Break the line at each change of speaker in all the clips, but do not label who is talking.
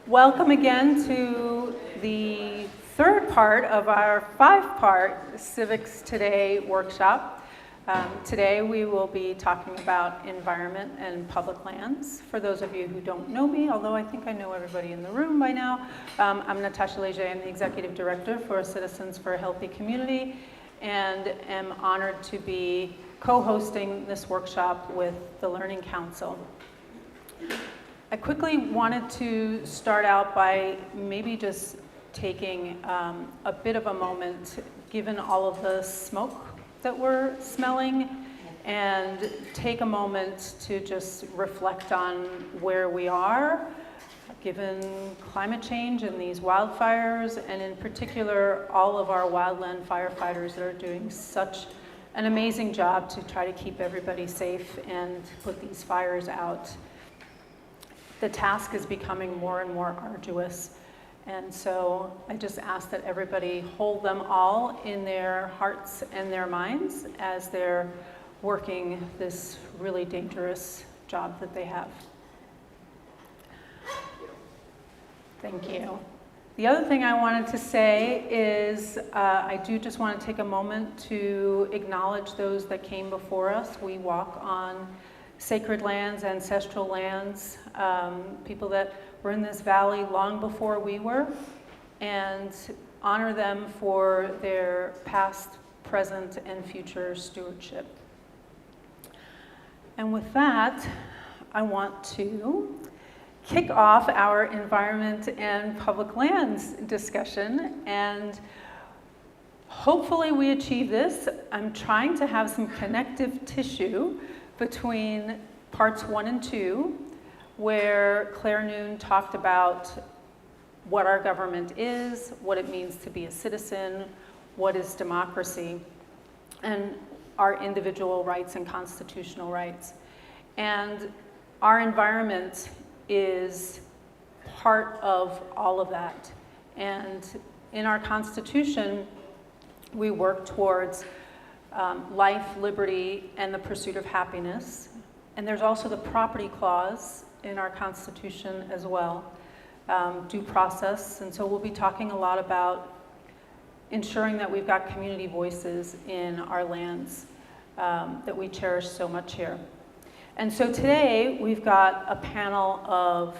Welcome again to the third part of our 5-part Civics Today workshop. Today we will be talking about environment and public lands. For those of you who don't know me, although I think I know everybody in the room by now, I'm Natasha Leger. I'm the Executive Director for Citizens for a Healthy Community and am honored to be co-hosting this workshop with the Learning Council. I quickly wanted to start out by maybe just taking a bit of a moment, given all of the smoke that we're smelling, and take a moment to just reflect on where we are, given climate change and these wildfires, and in particular, all of our wildland firefighters that are doing such an amazing job to try to keep everybody safe and put these fires out. The task is becoming more and more arduous. And so I just ask that everybody hold them all in their hearts and their minds as they're working this really dangerous job that they have. Thank you. The other thing I wanted to say is I do just want to take a moment to acknowledge those that came before us. We walk on sacred lands, ancestral lands, people that were in this valley long before we were, and honor them for their past, present, and future stewardship. And with that, I want to kick off our environment and public lands discussion, and hopefully we achieve this. I'm trying to have some connective tissue between parts 1 and 2, where Claire Noon talked about what our government is, what it means to be a citizen, what is democracy, and our individual rights and constitutional rights. And our environment is part of all of that. And in our Constitution, we work towards life, liberty, and the pursuit of happiness. And there's also the property clause in our Constitution as well, due process. And so we'll be talking a lot about ensuring that we've got community voices in our lands that we cherish so much here. And so today we've got a panel of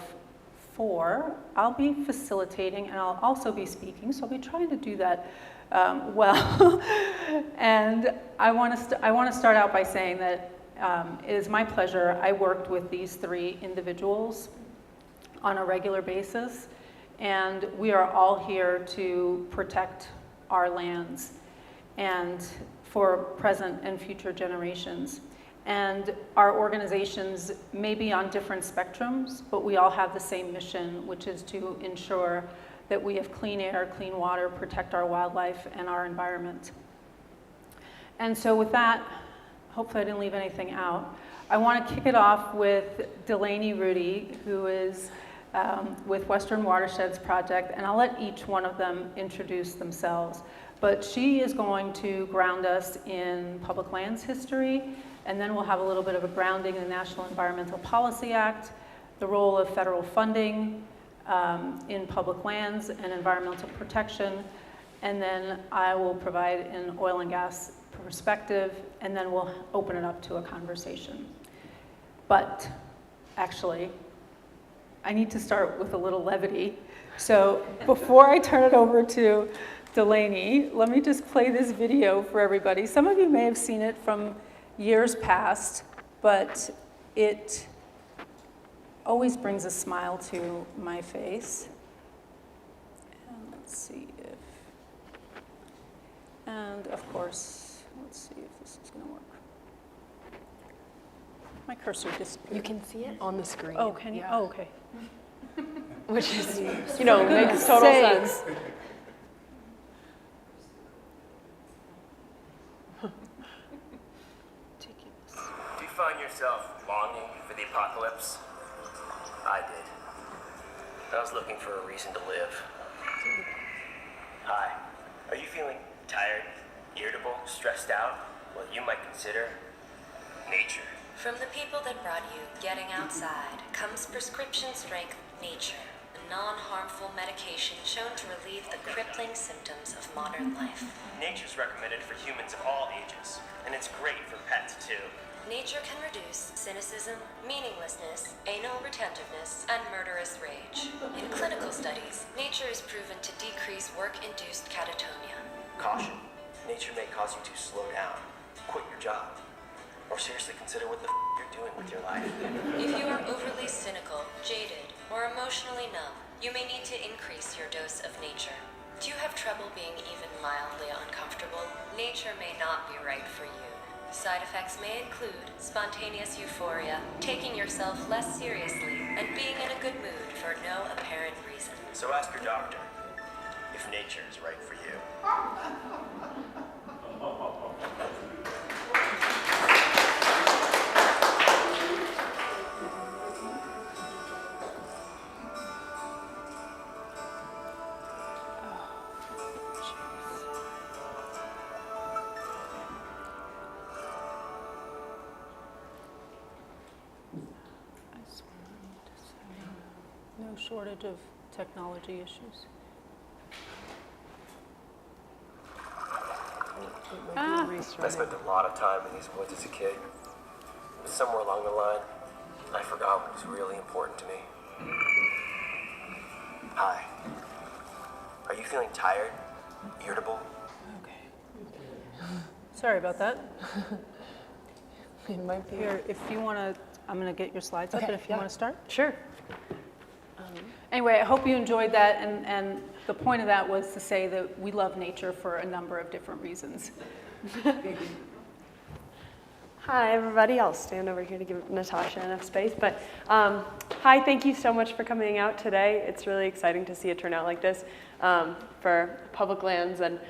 4. I'll be facilitating and I'll also be speaking, so I'll be trying to do that well. And I want to start out by saying that it is my pleasure. I worked with these 3 individuals on a regular basis, and we are all here to protect our lands and for present and future generations. And our organizations may be on different spectrums, but we all have the same mission, which is to ensure that we have clean air, clean water, protect our wildlife and our environment. And so with that, hopefully I didn't leave anything out. I want to kick it off with Delaney Rudy, who is with Western Watersheds Project, and I'll let each one of them introduce themselves. But she is going to ground us in public lands history, and then we'll have a little bit of a grounding in the National Environmental Policy Act, the role of federal funding in public lands and environmental protection, and then I will provide an oil and gas perspective, and then we'll open it up to a conversation. But actually, I need to start with a little levity. So before I turn it over to Delaney, let me just play this video for everybody. Some of you may have seen it from years past, but it always brings a smile to my face. And let's see if, and of course, let's see if this is going to work. My cursor disappeared.
You can see it on the screen.
Oh, can you?
Yeah.
Oh, okay.
Which is,
makes
total sense.
Do you find yourself longing for the apocalypse? I did. I was looking for a reason to live. Hi. Are you feeling tired, irritable, stressed out? Well, you might consider nature.
From the people that brought you getting outside comes prescription strength nature. non-harmful medication shown to relieve the crippling symptoms of modern life.
Nature's recommended for humans of all ages, and it's great for pets too.
Nature can reduce cynicism, meaninglessness, anal retentiveness, and murderous rage. In clinical studies, nature is proven to decrease work-induced catatonia.
Caution. Nature may cause you to slow down, quit your job, or seriously consider what the you're doing with your life.
If you are overly cynical, jaded, or emotionally numb, you may need to increase your dose of nature. Do you have trouble being even mildly uncomfortable? Nature may not be right for you. Side effects may include spontaneous euphoria, taking yourself less seriously, and being in a good mood for no apparent reason.
So ask your doctor if nature is right for you.
No shortage of technology issues.
I spent a lot of time in these woods as a kid. Somewhere along the line, I forgot what was really important to me. Hi. Are you feeling tired? Irritable?
Okay. Sorry about that.
It might be.
Here, if you want to, I'm going to get your slides up,
Okay,
and if you
yeah.
want to start.
Sure.
Anyway, I hope you enjoyed that, and the point of that was to say that we love nature for a number of different reasons.
Hi, everybody. I'll stand over here to give Natasha enough space. But hi, thank you so much for coming out today. It's really exciting to see a turnout like this for public lands and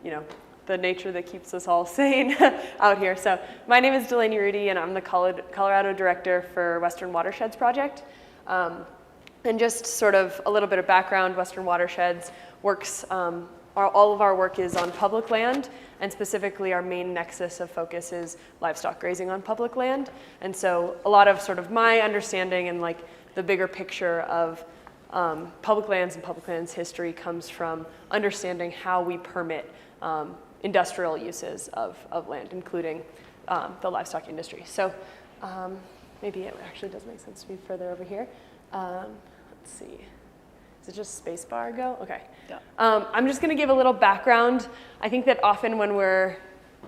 you know, the nature that keeps us all sane out here. So my name is Delaney Rudy, and I'm the Colorado Director for Western Watersheds Project. And just sort of a little bit of background, Western Watersheds works, all of our work is on public land, and specifically our main nexus of focus is livestock grazing on public land. And so a lot of sort of my understanding and like the bigger picture of public lands and public lands history comes from understanding how we permit industrial uses of land, including the livestock industry. So maybe it actually does make sense to be further over here. Let's see. Is it just space bar go? Okay.
Yeah.
I'm just going to give a little background. I think that often when we're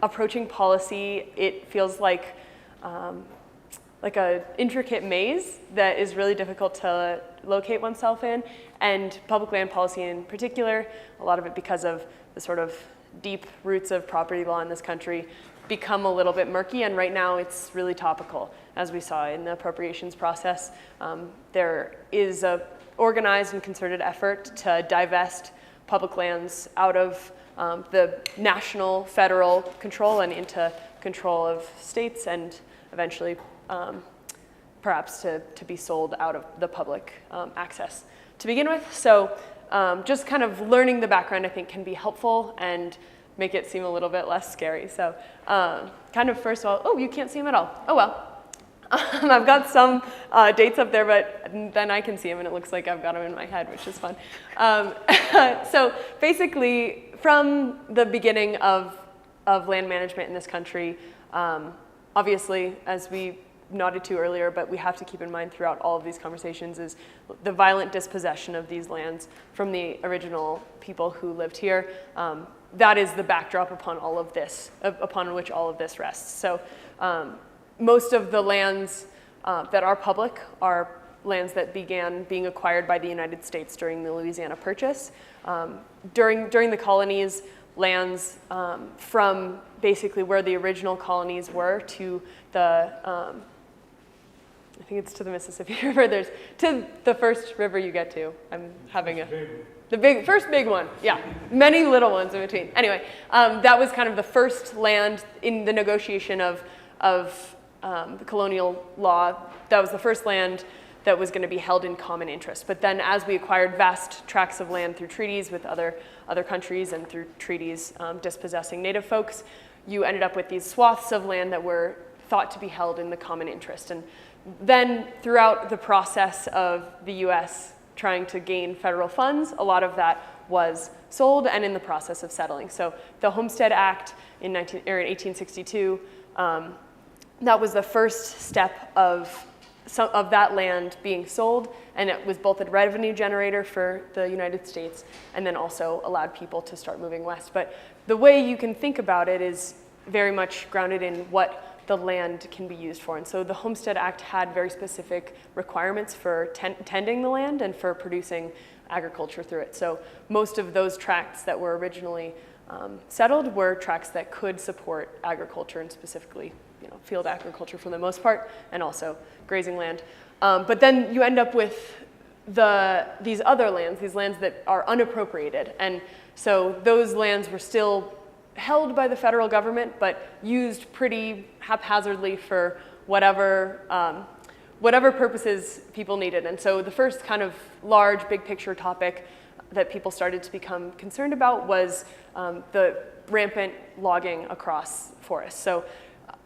approaching policy, it feels like an intricate maze that is really difficult to locate oneself in. And public land policy in particular, a lot of it because of the sort of deep roots of property law in this country, become a little bit murky, and right now it's really topical. As we saw in the appropriations process, there is a organized and concerted effort to divest public lands out of the national, federal control and into control of states, and eventually perhaps to be sold out of the public access to begin with. So just kind of learning the background, I think, can be helpful and make it seem a little bit less scary. So kind of first of all, oh, you can't see them at all. Oh, well. I've got some dates up there, but then I can see them, and it looks like I've got them in my head, which is fun. So basically, from the beginning of land management in this country, obviously, as we nodded to earlier, but we have to keep in mind throughout all of these conversations, is the violent dispossession of these lands from the original people who lived here. That is the backdrop upon all of this, upon which all of this rests. So most of the lands that are public are lands that began being acquired by the United States during the Louisiana Purchase. During the colonies, lands from basically where the original colonies were to the, I think it's to the Mississippi River, there's to the first river you get to. I'm having the first big one, yeah. Many little ones in between. Anyway, that was kind of the first land in the negotiation of the colonial law. That was the first land that was going to be held in common interest. But then as we acquired vast tracts of land through treaties with other countries and through treaties dispossessing native folks, you ended up with these swaths of land that were thought to be held in the common interest. And Then throughout the process of the US trying to gain federal funds, a lot of that was sold and in the process of settling. So the Homestead Act in 1862, that was the first step of that land being sold, and it was both a revenue generator for the United States and then also allowed people to start moving west. But the way you can think about it is very much grounded in what the land can be used for. And so the Homestead Act had very specific requirements for tending the land and for producing agriculture through it. So most of those tracts that were originally settled were tracts that could support agriculture, and specifically, field agriculture for the most part, and also grazing land. But then you end up with these other lands, these lands that are unappropriated. And so those lands were still held by the federal government, but used pretty haphazardly for whatever purposes people needed. And so the first kind of large, big picture topic that people started to become concerned about was the rampant logging across forests. So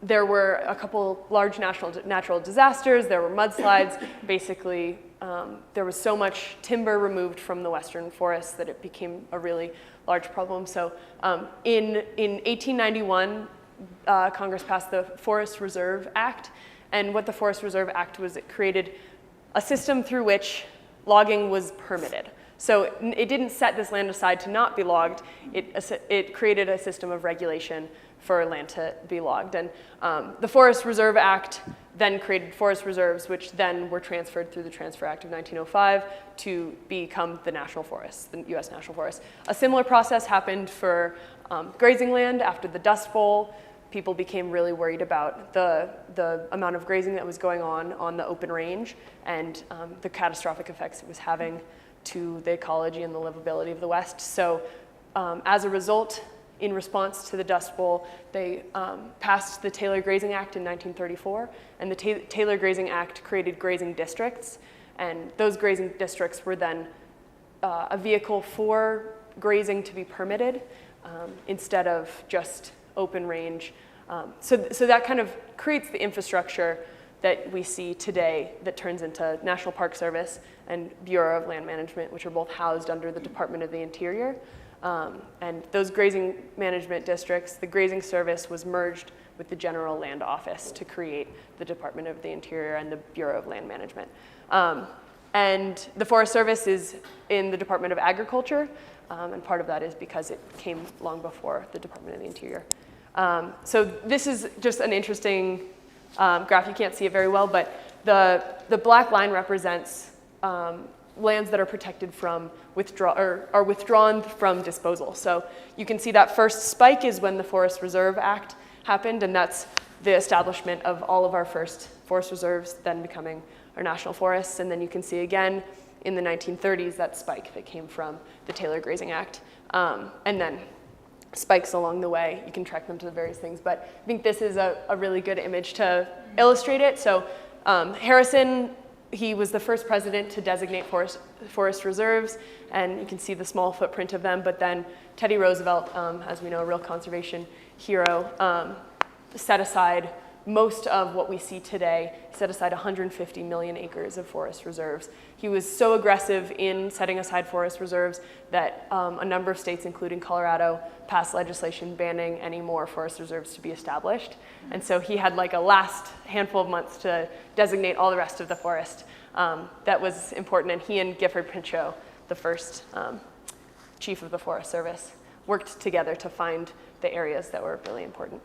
there were a couple large natural disasters, there were mudslides. Basically, there was so much timber removed from the western forests that it became a really large problem. So in 1891, Congress passed the Forest Reserve Act. And what the Forest Reserve Act was, it created a system through which logging was permitted. So it didn't set this land aside to not be logged. It created a system of regulation for land to be logged. And the Forest Reserve Act then created forest reserves, which then were transferred through the Transfer Act of 1905 to become the national forests, the US national forests. A similar process happened for grazing land after the Dust Bowl. People became really worried about the amount of grazing that was going on the open range and the catastrophic effects it was having to the ecology and the livability of the West. So as a result, in response to the Dust Bowl, they passed the Taylor Grazing Act in 1934, and the Taylor Grazing Act created grazing districts, and those grazing districts were then a vehicle for grazing to be permitted instead of just open range. So that kind of creates the infrastructure that we see today that turns into National Park Service and Bureau of Land Management, which are both housed under the Department of the Interior. And those grazing management districts, the grazing service was merged with the General Land Office to create the Department of the Interior and the Bureau of Land Management. And the Forest Service is in the Department of Agriculture, and part of that is because it came long before the Department of the Interior. So this is just an interesting graph. You can't see it very well, but the black line represents lands that are protected from are withdrawn from disposal. So you can see that first spike is when the Forest Reserve Act happened, and that's the establishment of all of our first forest reserves, then becoming our national forests. And then you can see again in the 1930s that spike that came from the Taylor Grazing Act. And then spikes along the way. You can track them to the various things, but I think this is a really good image to illustrate it. So Harrison, he was the first president to designate forest reserves, and you can see the small footprint of them, but then Teddy Roosevelt, as we know, a real conservation hero, set aside most of what we see today. He set aside 150 million acres of forest reserves. He was so aggressive in setting aside forest reserves that a number of states, including Colorado, passed legislation banning any more forest reserves to be established. And so he had like a last handful of months to designate all the rest of the forest. That was important, and he and Gifford Pinchot, the first chief of the Forest Service, worked together to find the areas that were really important.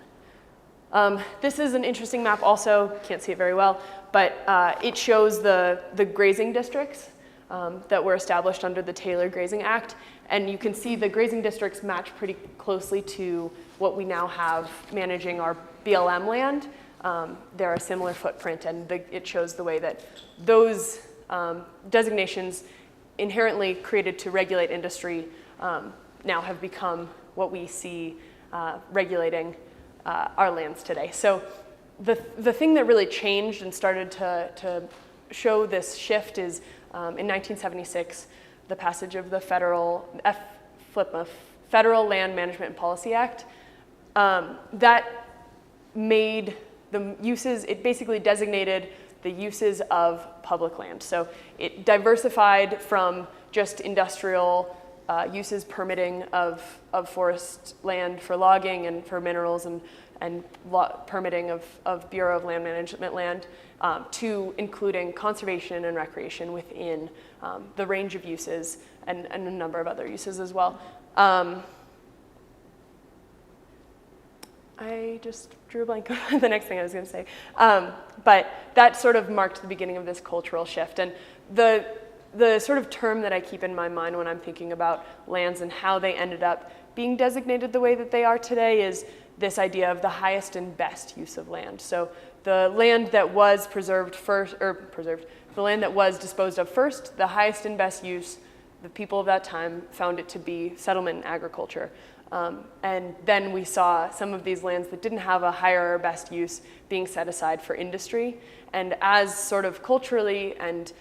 This is an interesting map also, can't see it very well, but it shows the grazing districts that were established under the Taylor Grazing Act. And you can see the grazing districts match pretty closely to what we now have managing our BLM land. They're a similar footprint, and it shows the way that those designations inherently created to regulate industry now have become what we see regulating our lands today. So the thing that really changed and started to show this shift is in 1976, the passage of the Federal Land Management and Policy Act. That made the uses, it basically designated the uses of public land. So it diversified from just industrial uses, permitting of forest land for logging and for minerals and permitting of Bureau of Land Management land, to including conservation and recreation within the range of uses and a number of other uses as well. I just drew a blank on the next thing I was going to say. But that sort of marked the beginning of this cultural shift. And the sort of term that I keep in my mind when I'm thinking about lands and how they ended up being designated the way that they are today is this idea of the highest and best use of land. So the land that was the land that was disposed of first, the highest and best use, the people of that time found it to be settlement and agriculture. And then we saw some of these lands that didn't have a higher or best use being set aside for industry. And as sort of culturally and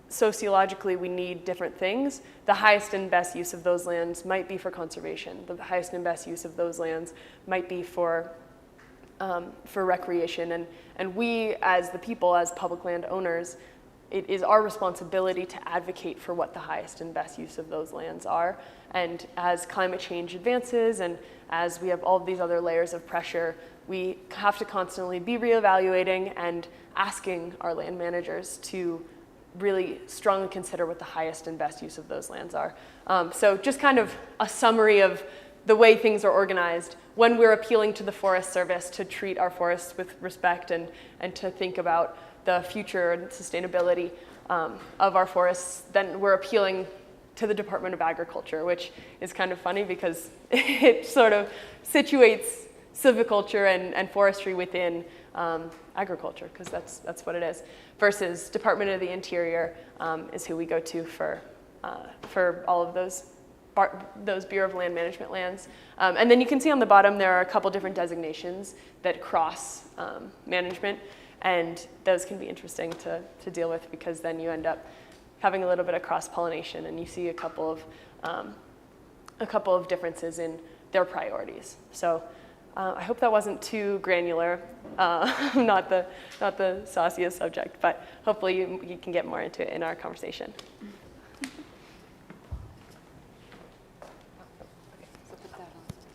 sociologically we need different things, the highest and best use of those lands might be for conservation. The highest and best use of those lands might be for recreation. And we as the people, as public land owners, it is our responsibility to advocate for what the highest and best use of those lands are. And as climate change advances and as we have all of these other layers of pressure, we have to constantly be reevaluating and asking our land managers to really strongly consider what the highest and best use of those lands are. So just kind of a summary of the way things are organized when we're appealing to the Forest Service to treat our forests with respect and to think about the future and sustainability of our forests, then we're appealing to the Department of Agriculture, which is kind of funny because it sort of situates silviculture and forestry within agriculture, because that's what it is, versus Department of the Interior is who we go to for all of those Bureau of Land Management lands. And then you can see on the bottom there are a couple different designations that cross management. And those can be interesting to deal with because then you end up having a little bit of cross-pollination and you see a couple of differences in their priorities. So I hope that wasn't too granular, not the sauciest subject, but hopefully you can get more into it in our conversation.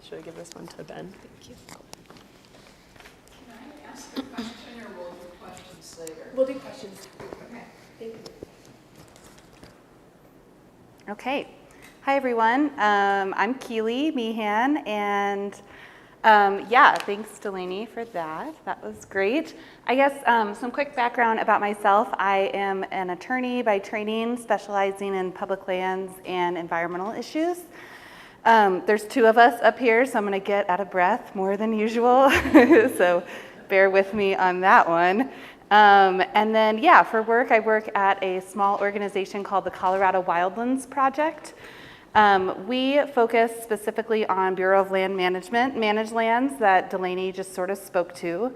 Should I give this one to Ben? Thank you.
Can I ask a question or will you do questions later?
We'll do questions.
Okay.
Thank you.
Okay. Hi, everyone. I'm Keely Meehan, and thanks, Delaney, for that. That was great. I guess some quick background about myself. I am an attorney by training, specializing in public lands and environmental issues. There's two of us up here, so I'm going to get out of breath more than usual, so bear with me on that one. And then, for work, I work at a small organization called the Colorado Wildlands Project. We focus specifically on Bureau of Land Management, managed lands that Delaney just sort of spoke to.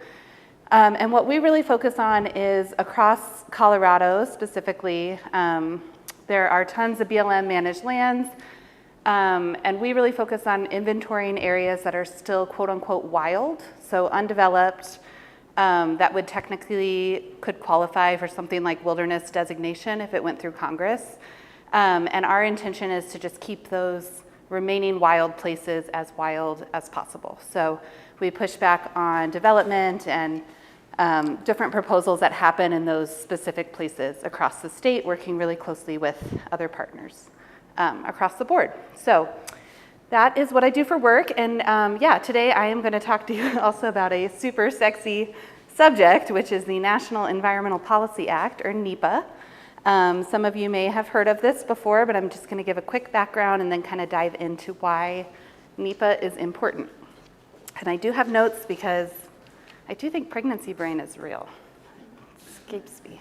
And what we really focus on is across Colorado specifically, there are tons of BLM managed lands. And we really focus on inventorying areas that are still quote unquote wild, so undeveloped, that would could qualify for something like wilderness designation if it went through Congress. And our intention is to just keep those remaining wild places as wild as possible. So we push back on development and different proposals that happen in those specific places across the state, working really closely with other partners across the board. So that is what I do for work. And today I am going to talk to you also about a super sexy subject, which is the National Environmental Policy Act, or NEPA. Some of you may have heard of this before, but I'm just going to give a quick background and then kind of dive into why NEPA is important. And I do have notes because I do think pregnancy brain is real. It escapes me.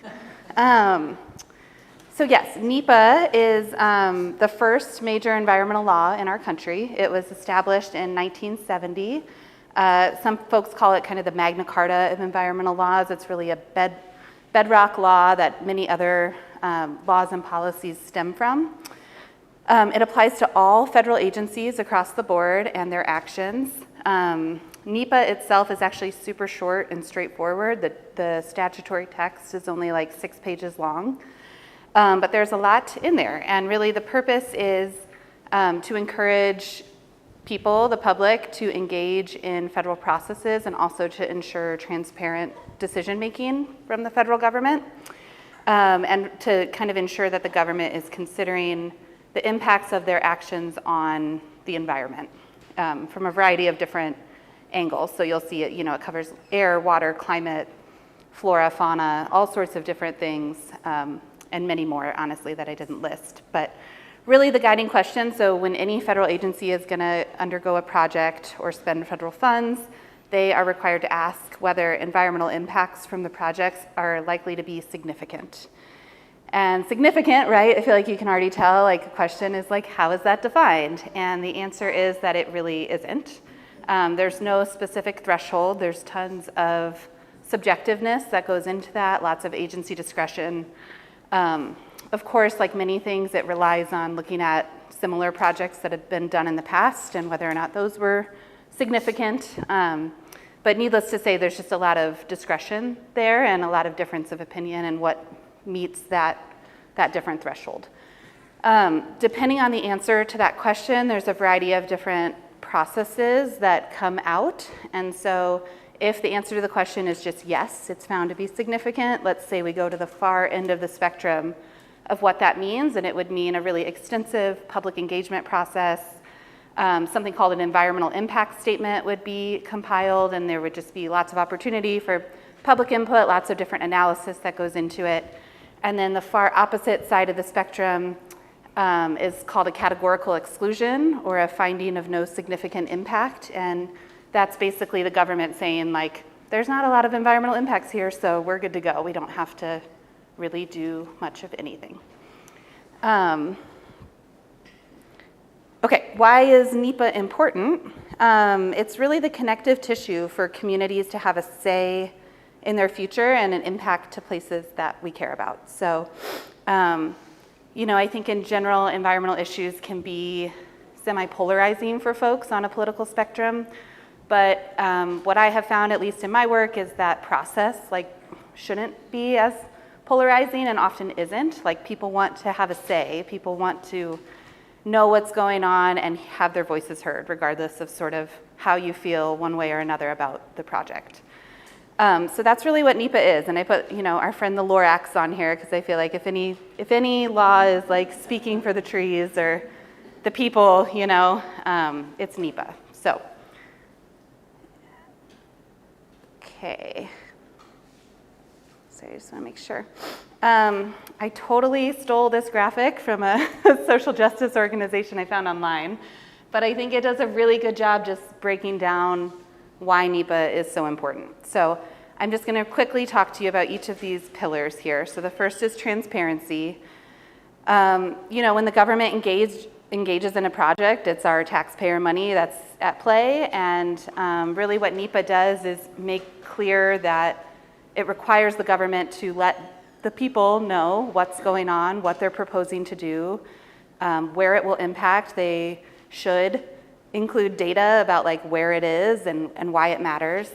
So yes, NEPA is the first major environmental law in our country. It was established in 1970. Some folks call it kind of the Magna Carta of environmental laws. It's really a bedrock law that many other laws and policies stem from. It applies to all federal agencies across the board and their actions. NEPA itself is actually super short and straightforward. The statutory text is only like 6 pages long, but there's a lot in there. And really the purpose is to encourage people, the public, to engage in federal processes and also to ensure transparent decision-making from the federal government, and to kind of ensure that the government is considering the impacts of their actions on the environment from a variety of different angles. So you'll see it, it covers air, water, climate, flora, fauna, all sorts of different things, and many more, honestly, that I didn't list. But really the guiding question, so when any federal agency is gonna undergo a project or spend federal funds, they are required to ask whether environmental impacts from the projects are likely to be significant. And significant, right? I feel like you can already tell, like the question is like, how is that defined? And the answer is that it really isn't. There's no specific threshold. There's tons of subjectiveness that goes into that, lots of agency discretion. Of course, like many things, it relies on looking at similar projects that have been done in the past and whether or not those were significant. But needless to say, there's just a lot of discretion there and a lot of difference of opinion and what meets that different threshold. Depending on the answer to that question, there's a variety of different processes that come out. And so if the answer to the question is just yes, it's found to be significant, let's say we go to the far end of the spectrum of what that means, and it would mean a really extensive public engagement process. Something called an environmental impact statement would be compiled, and there would just be lots of opportunity for public input, lots of different analysis that goes into it. And then the far opposite side of the spectrum is called a categorical exclusion or a finding of no significant impact. And that's basically the government saying, like, there's not a lot of environmental impacts here, so we're good to go. We don't have to really do much of anything. Okay, why is NEPA important? It's really the connective tissue for communities to have a say in their future and an impact to places that we care about. So, I think in general, environmental issues can be semi-polarizing for folks on a political spectrum. But what I have found, at least in my work, is that process shouldn't be as polarizing and often isn't. Like, people want to have a say. People want to know what's going on and have their voices heard, regardless of sort of how you feel one way or another about the project. So that's really what NEPA is. And I put, our friend the Lorax on here because I feel like if any law is like speaking for the trees or the people, it's NEPA. So, okay. So I just want to make sure. I totally stole this graphic from a social justice organization I found online, but I think it does a really good job just breaking down why NEPA is so important. So I'm just going to quickly talk to you about each of these pillars here. So the first is transparency. When the government engages in a project, it's our taxpayer money that's at play, and really what NEPA does is make clear that it requires the government to let the people know what's going on, what they're proposing to do, where it will impact. They should include data about where it is and why it matters.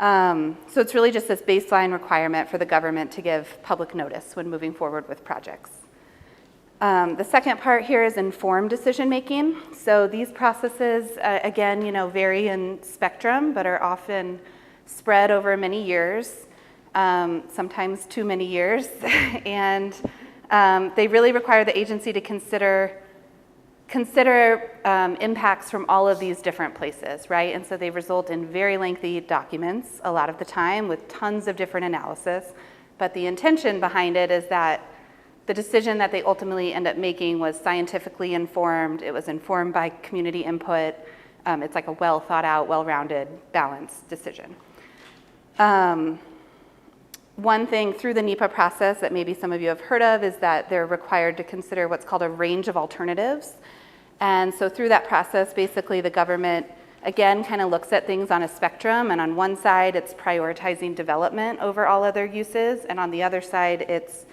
So it's really just this baseline requirement for the government to give public notice when moving forward with projects. The second part here is informed decision making. So these processes, again, vary in spectrum, but are often spread over many years. Sometimes too many years, and they really require the agency to consider impacts from all of these different places, right? And so they result in very lengthy documents a lot of the time with tons of different analysis, but the intention behind it is that the decision that they ultimately end up making was scientifically informed, it was informed by community input, it's like a well thought out, well-rounded, balanced decision. One thing through the NEPA process that maybe some of you have heard of is that they're required to consider what's called a range of alternatives. And so through that process, basically the government, again, kind of looks at things on a spectrum. And on one side, it's prioritizing development over all other uses. And on the other side, it's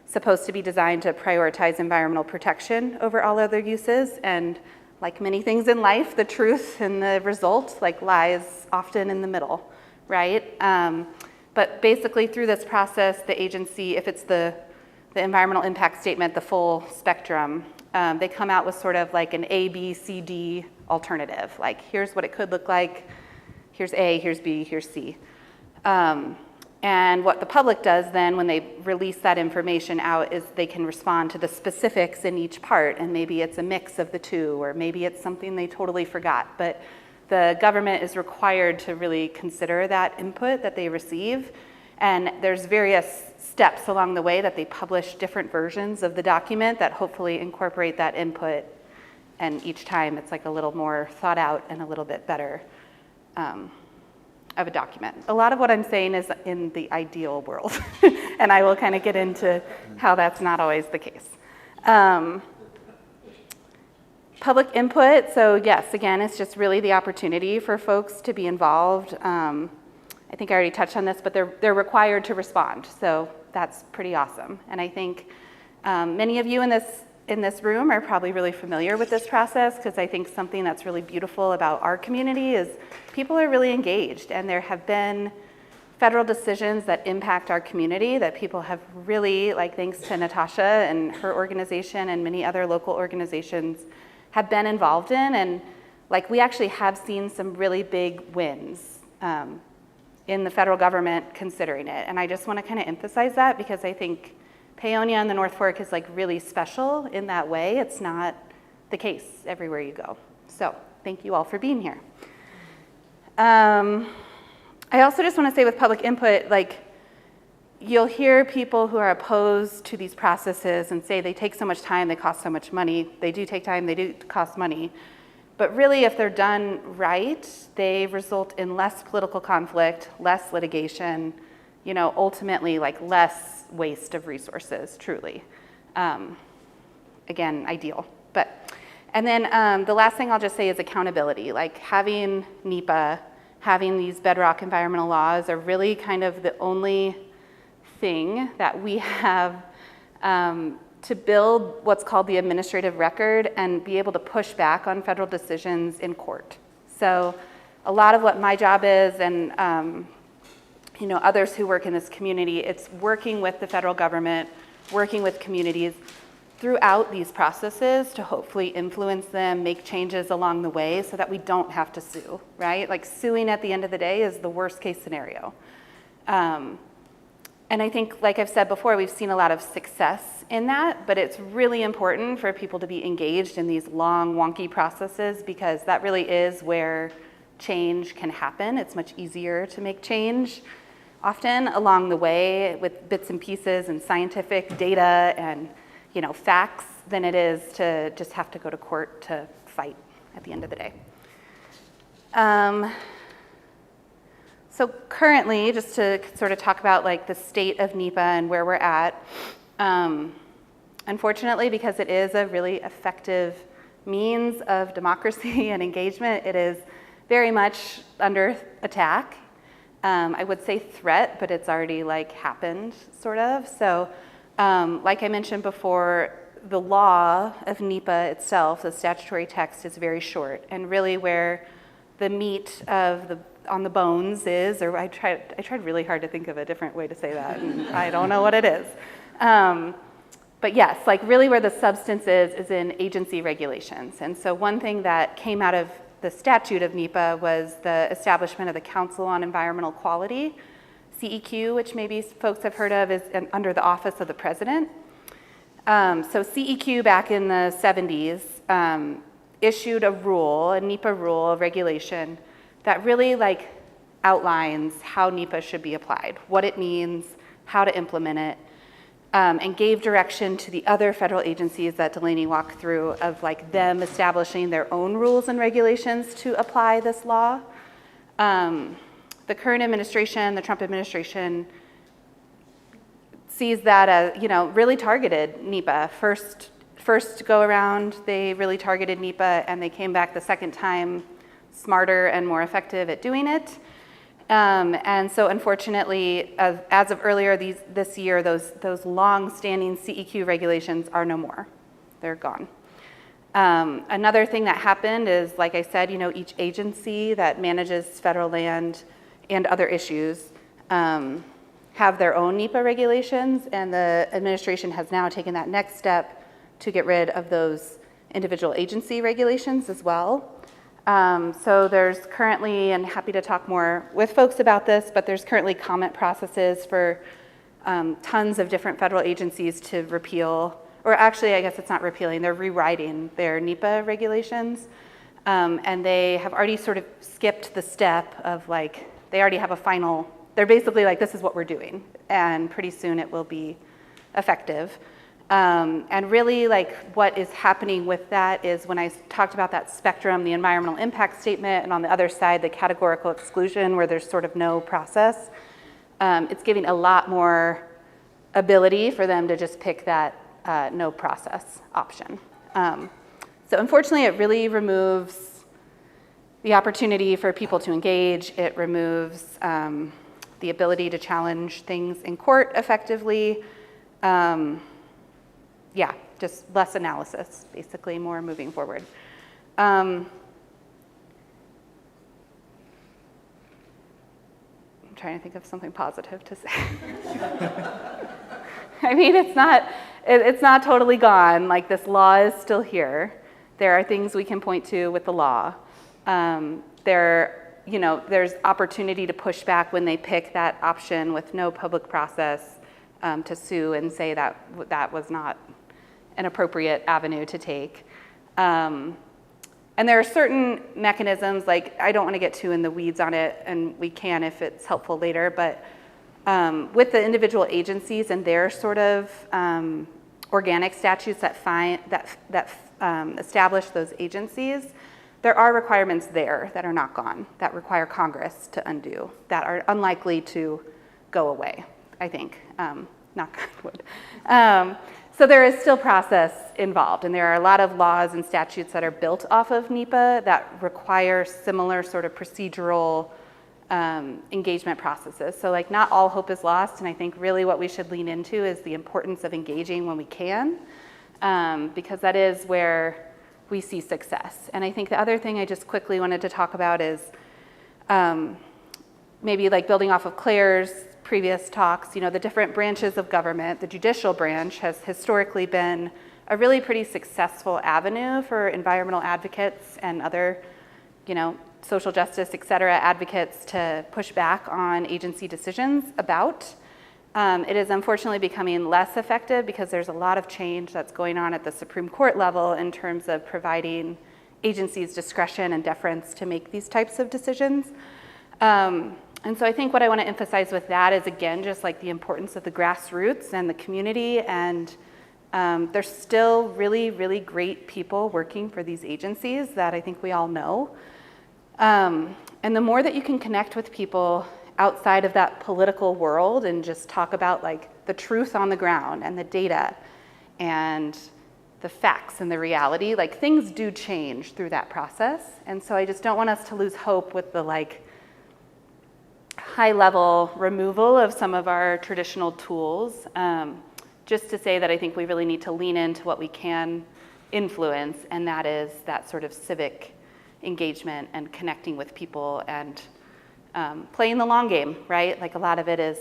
supposed to be designed to prioritize environmental protection over all other uses. And like many things in life, the truth and the result like lies often in the middle, right? But basically through this process, the agency, if it's the environmental impact statement, the full spectrum, they come out with sort of like an A, B, C, D alternative. Like here's what it could look like, here's A, here's B, here's C. And what the public does then when they release that information out is they can respond to the specifics in each part, and maybe it's a mix of the two, or maybe it's something they totally forgot. But the government is required to really consider that input that they receive, and there's various steps along the way that they publish different versions of the document that hopefully incorporate that input, and each time it's like a little more thought out and a little bit better of a document. A lot of what I'm saying is in the ideal world, and I will kind of get into how that's not always the case. Public input, so yes, again, it's just really the opportunity for folks to be involved. I think I already touched on this, but they're required to respond, so that's pretty awesome. And I think many of you in this room are probably really familiar with this process, because I think something that's really beautiful about our community is people are really engaged, and there have been federal decisions that impact our community that people have really, like thanks to Natasha and her organization and many other local organizations, have been involved in, and like we actually have seen some really big wins in the federal government considering it. And I just want to kind of emphasize that, because I think Paonia and the North Fork is like really special in that way. It's not the case everywhere you go. So thank you all for being here. I also just want to say with public input, like you'll hear people who are opposed to these processes and say they take so much time, they cost so much money. They do take time, they do cost money. But really, if they're done right, they result in less political conflict, less litigation, you know, ultimately like less waste of resources, truly. Again, ideal. And then the last thing I'll just say is accountability. Like having NEPA, having these bedrock environmental laws are really kind of the only thing that we have to build what's called the administrative record and be able to push back on federal decisions in court. So a lot of what my job is, and you know, others who work in this community, it's working with the federal government, working with communities throughout these processes to hopefully influence them, make changes along the way so that we don't have to sue, right? Like suing at the end of the day is the worst case scenario. And I think, like I've said before, we've seen a lot of success in that, but it's really important for people to be engaged in these long, wonky processes, because that really is where change can happen. It's much easier to make change often along the way with bits and pieces and scientific data and, you know, facts than it is to just have to go to court to fight at the end of the day. So currently, just to sort of talk about like the state of NEPA and where we're at, unfortunately, because it is a really effective means of democracy and engagement, it is very much under attack. I would say threat, but it's already like happened, sort of. So like I mentioned before, the law of NEPA itself, the statutory text, is very short, and really where the meat of on the bones is, or I tried really hard to think of a different way to say that, and I don't know what it is. But yes, like really where the substance is in agency regulations. And so one thing that came out of the statute of NEPA was the establishment of the Council on Environmental Quality, CEQ, which maybe folks have heard of, is under the Office of the President. So CEQ back in the 70s issued a rule, a NEPA rule, a regulation, that really like outlines how NEPA should be applied, what it means, how to implement it, and gave direction to the other federal agencies that Delaney walked through of like them establishing their own rules and regulations to apply this law. The current administration, the Trump administration, sees that as, you know, really targeted NEPA. First go around, they really targeted NEPA, and they came back the second time smarter and more effective at doing it. And so unfortunately, as of earlier this year, those long-standing CEQ regulations are no more. They're gone. Another thing that happened is, like I said, each agency that manages federal land and other issues have their own NEPA regulations, and the administration has now taken that next step to get rid of those individual agency regulations as well. So there's currently, and happy to talk more with folks about this, but there's currently comment processes for tons of different federal agencies to repeal, or actually I guess it's not repealing, they're rewriting their NEPA regulations. And they have already sort of skipped the step of like, they already have a final, they're basically like, this is what we're doing. And pretty soon it will be effective. And really like what is happening with that is when I talked about that spectrum, the environmental impact statement, and on the other side, the categorical exclusion where there's sort of no process, it's giving a lot more ability for them to just pick that no process option. So unfortunately, it really removes the opportunity for people to engage. It removes the ability to challenge things in court effectively. Yeah, just less analysis, basically, more moving forward. I'm trying to think of something positive to say. I mean, it's not totally gone. Like, this law is still here. There are things we can point to with the law. There's opportunity to push back when they pick that option with no public process to sue and say that that was not an appropriate avenue to take. And there are certain mechanisms, like I don't want to get too in the weeds on it, and we can if it's helpful later, but with the individual agencies and their sort of organic statutes that establish those agencies, there are requirements there that are not gone, that require Congress to undo, that are unlikely to go away, I think, knock on wood. So there is still process involved, and there are a lot of laws and statutes that are built off of NEPA that require similar sort of procedural engagement processes. So like not all hope is lost, and I think really what we should lean into is the importance of engaging when we can, because that is where we see success. And I think the other thing I just quickly wanted to talk about is maybe like building off of Claire's previous talks, the different branches of government. The judicial branch has historically been a really pretty successful avenue for environmental advocates and other, social justice, et cetera, advocates to push back on agency decisions about. It is unfortunately becoming less effective because there's a lot of change that's going on at the Supreme Court level in terms of providing agencies discretion and deference to make these types of decisions. And so I think what I want to emphasize with that is, again, just like the importance of the grassroots and the community. And there's still really, really great people working for these agencies that I think we all know. And the more that you can connect with people outside of that political world and just talk about like the truth on the ground and the data and the facts and the reality, like things do change through that process. And so I just don't want us to lose hope with the like high level removal of some of our traditional tools, just to say that I think we really need to lean into what we can influence, and that is that sort of civic engagement and connecting with people and playing the long game, right? Like a lot of it is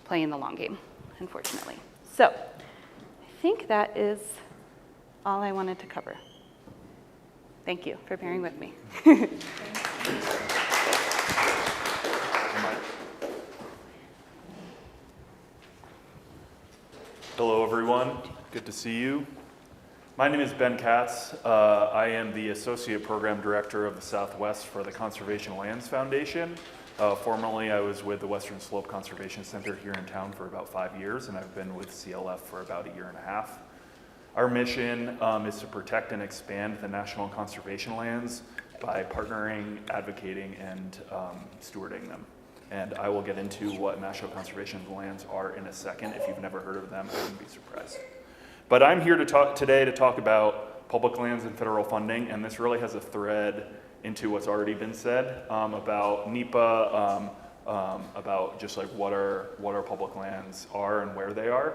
playing the long game, unfortunately. So I think that is all I wanted to cover. Thank you for bearing with me.
Hello, everyone. Good to see you. My name is Ben Katz. I am the Associate Program Director of the Southwest for the Conservation Lands Foundation. Formerly, I was with the Western Slope Conservation Center here in town for about 5 years, and I've been with CLF for about 1.5 years. Our mission is to protect and expand the national conservation lands by partnering, advocating, and stewarding them. And I will get into what national conservation lands are in a second. If you've never heard of them, I wouldn't be surprised. But I'm here today to talk about public lands and federal funding, and this really has a thread into what's already been said about NEPA, about just like what our public lands are and where they are.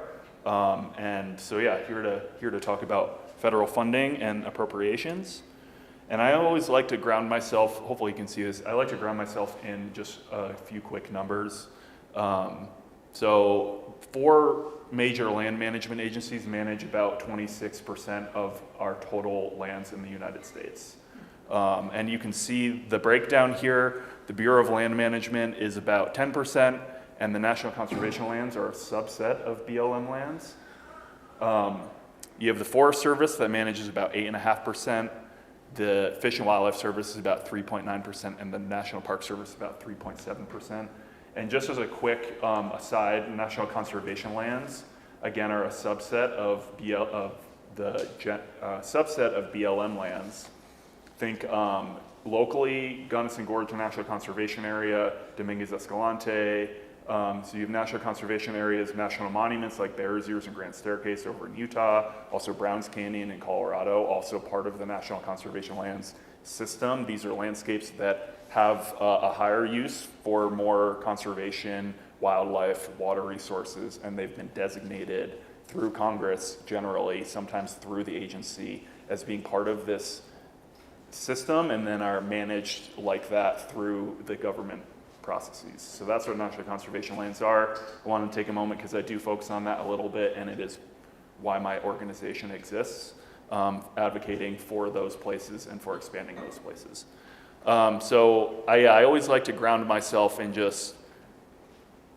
And so yeah, here to talk about federal funding and appropriations. And I always like to ground myself, hopefully you can see this, I like to ground myself in just a few quick numbers. So 4 major land management agencies manage about 26% of our total lands in the United States. And you can see the breakdown here. The Bureau of Land Management is about 10%, and the National Conservation Lands are a subset of BLM lands. You have the Forest Service that manages about 8.5%. The Fish and Wildlife Service is about 3.9%, and the National Park Service is about 3.7%. And just as a quick aside, National Conservation Lands, again, are a subset of subset of BLM lands. Think locally, Gunnison Gorge National Conservation Area, Dominguez Escalante. So you have national conservation areas, national monuments like Bears Ears and Grand Staircase over in Utah, also Browns Canyon in Colorado, also part of the National Conservation Lands system. These are landscapes that have a higher use for more conservation, wildlife, water resources, and they've been designated through Congress generally, sometimes through the agency, as being part of this system, and then are managed like that through the government processes. So that's what national conservation lands are. I want to take a moment because I do focus on that a little bit, and it is why my organization exists, advocating for those places and for expanding those places. So I always like to ground myself in just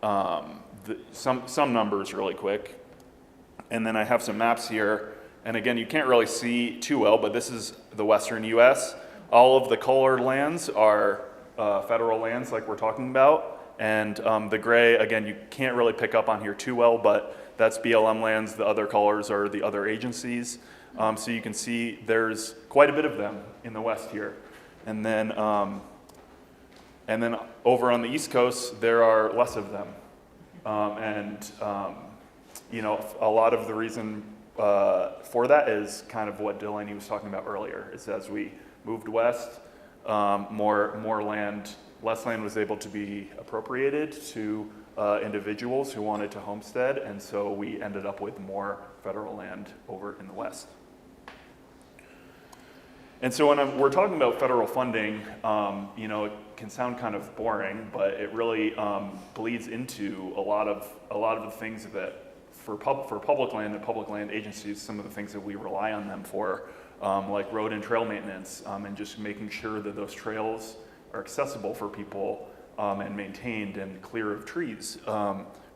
some numbers really quick. And then I have some maps here. And again, you can't really see too well, but this is the western US. All of the colored lands are federal lands like we're talking about. And the gray, again, you can't really pick up on here too well, but that's BLM lands. The other colors are the other agencies. So you can see there's quite a bit of them in the west here. And then over on the East Coast, there are less of them. You know, a lot of the reason for that is kind of what Delaney was talking about earlier, is as we moved west, less land was able to be appropriated to individuals who wanted to homestead, and so we ended up with more federal land over in the west. And so when we're talking about federal funding, you know, it can sound kind of boring, but it really bleeds into a lot of the things that for public land and public land agencies, some of the things that we rely on them for, like road and trail maintenance, and just making sure that those trails are accessible for people and maintained and clear of trees.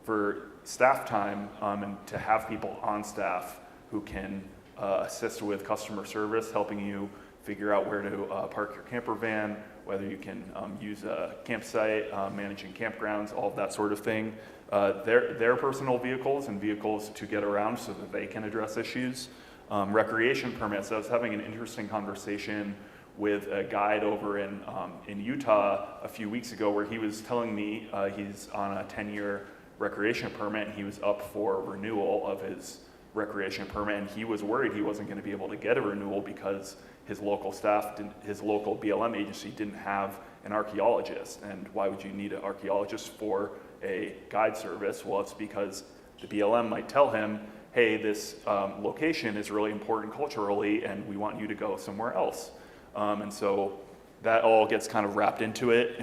For staff time and to have people on staff who can assist with customer service, helping you figure out where to park your camper van, whether you can use a campsite, managing campgrounds, all of that sort of thing. Their personal vehicles and vehicles to get around so that they can address issues. Recreation permits. I was having an interesting conversation with a guide over in Utah a few weeks ago where he was telling me he's on a 10-year recreation permit and he was up for renewal of his recreation permit, and he was worried he wasn't going to be able to get a renewal because his local staff, his local BLM agency didn't have an archaeologist. And why would you need an archaeologist for a guide service? Well, it's because the BLM might tell him, hey, this location is really important culturally and we want you to go somewhere else. And so that all gets kind of wrapped into it.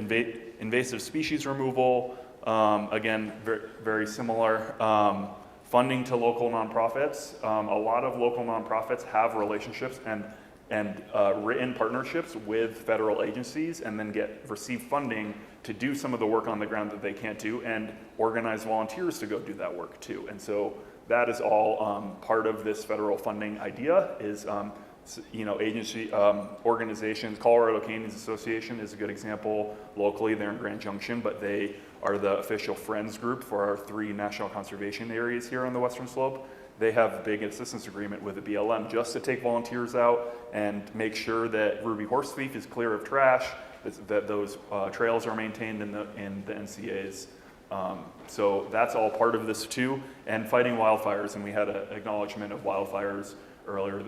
Invasive species removal, again, very similar. Funding to local nonprofits. A lot of local nonprofits have relationships and written partnerships with federal agencies, and then receive funding to do some of the work on the ground that they can't do, and organize volunteers to go do that work too. And so that is all part of this federal funding idea. Is you know, agency organizations. Colorado Canyons Association is a good example. Locally, they're in Grand Junction, but they are the official friends group for our 3 national conservation areas here on the Western Slope. They have a big assistance agreement with the BLM just to take volunteers out and make sure that Ruby Horse Thief is clear of trash, that those trails are maintained in the NCAs. So that's all part of this too. And fighting wildfires, and we had an acknowledgement of wildfires earlier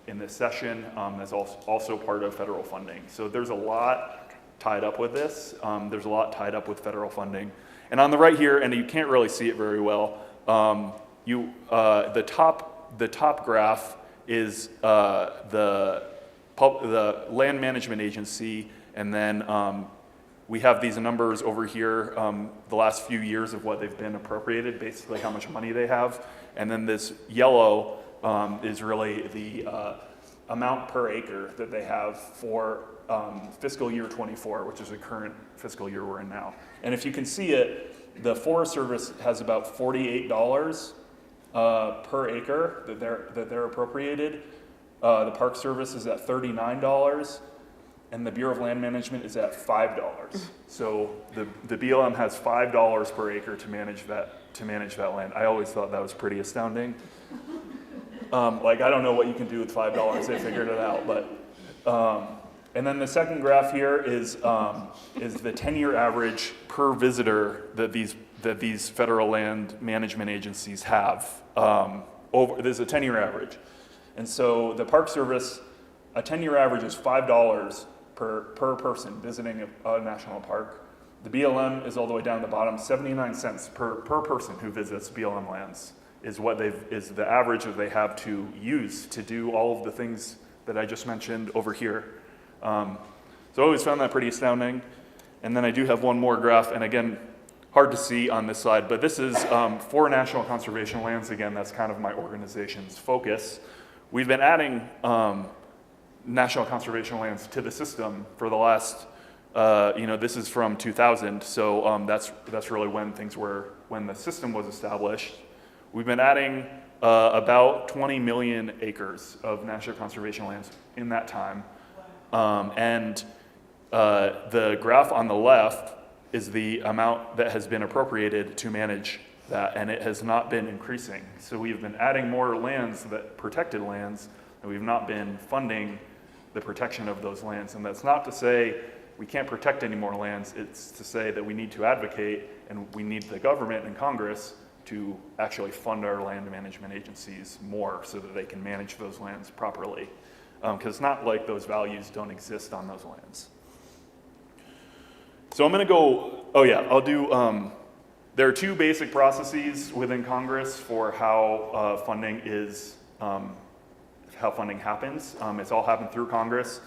in this session. That's also part of federal funding. So there's a lot tied up with this. There's a lot tied up with federal funding. And on the right here, and you can't really see it very well, the top graph is the land management agency, and then we have these numbers over here, the last few years of what they've been appropriated, basically how much money they have, and then this yellow is really the amount per acre that they have for fiscal year 24, which is the current fiscal year we're in now. And if you can see it, the Forest Service has about $48 per acre that they're appropriated. The Park Service is at $39, and the Bureau of Land Management is at $5. So the BLM has $5 per acre to manage that land. I always thought that was pretty astounding. Like, I don't know what you can do with $5. They figured it out, but. And then the second graph here is the 10-year average per visitor that these federal land management agencies have. There's a 10-year average. And so the Park Service, a 10-year average is $5 per person visiting a national park. The BLM is all the way down at the bottom, 79 cents per person who visits BLM lands is the average that they have to use to do all of the things that I just mentioned over here. So I always found that pretty astounding. And then I do have one more graph, and again, hard to see on this slide, but this is for national conservation lands. Again, that's kind of my organization's focus. We've been adding national conservation lands to the system for the last, this is from 2000, so that's really when the system was established. We've been adding about 20 million acres of national conservation lands in that time. And the graph on the left is the amount that has been appropriated to manage that, and it has not been increasing. So we've been adding more lands, protected lands, and we've not been funding the protection of those lands. And that's not to say we can't protect any more lands, it's to say that we need to advocate, and we need the government and Congress to actually fund our land management agencies more so that they can manage those lands properly. Because it's not like those values don't exist on those lands. So I'm going to go, I'll do, there are two basic processes within Congress for how funding happens. It's all happened through Congress.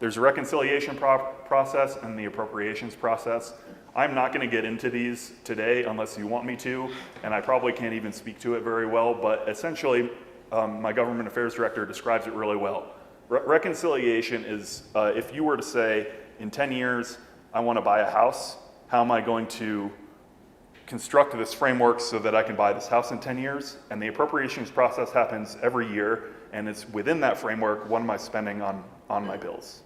There's a reconciliation process and the appropriations process. I'm not going to get into these today unless you want me to, and I probably can't even speak to it very well, but essentially, my government affairs director describes it really well. Reconciliation is if you were to say, in 10 years, I want to buy a house, how am I going to construct this framework so that I can buy this house in 10 years? And the appropriations process happens every year, and it's within that framework, what am I spending on my bills?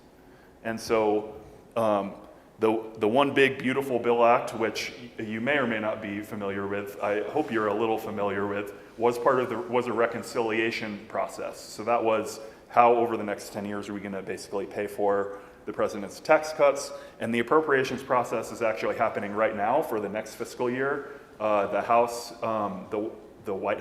And so the One Big Beautiful Bill Act, which you may or may not be familiar with, I hope you're a little familiar with, was a reconciliation process. So that was how over the next 10 years are we going to basically pay for the president's tax cuts, and the appropriations process is actually happening right now for the next fiscal year. The White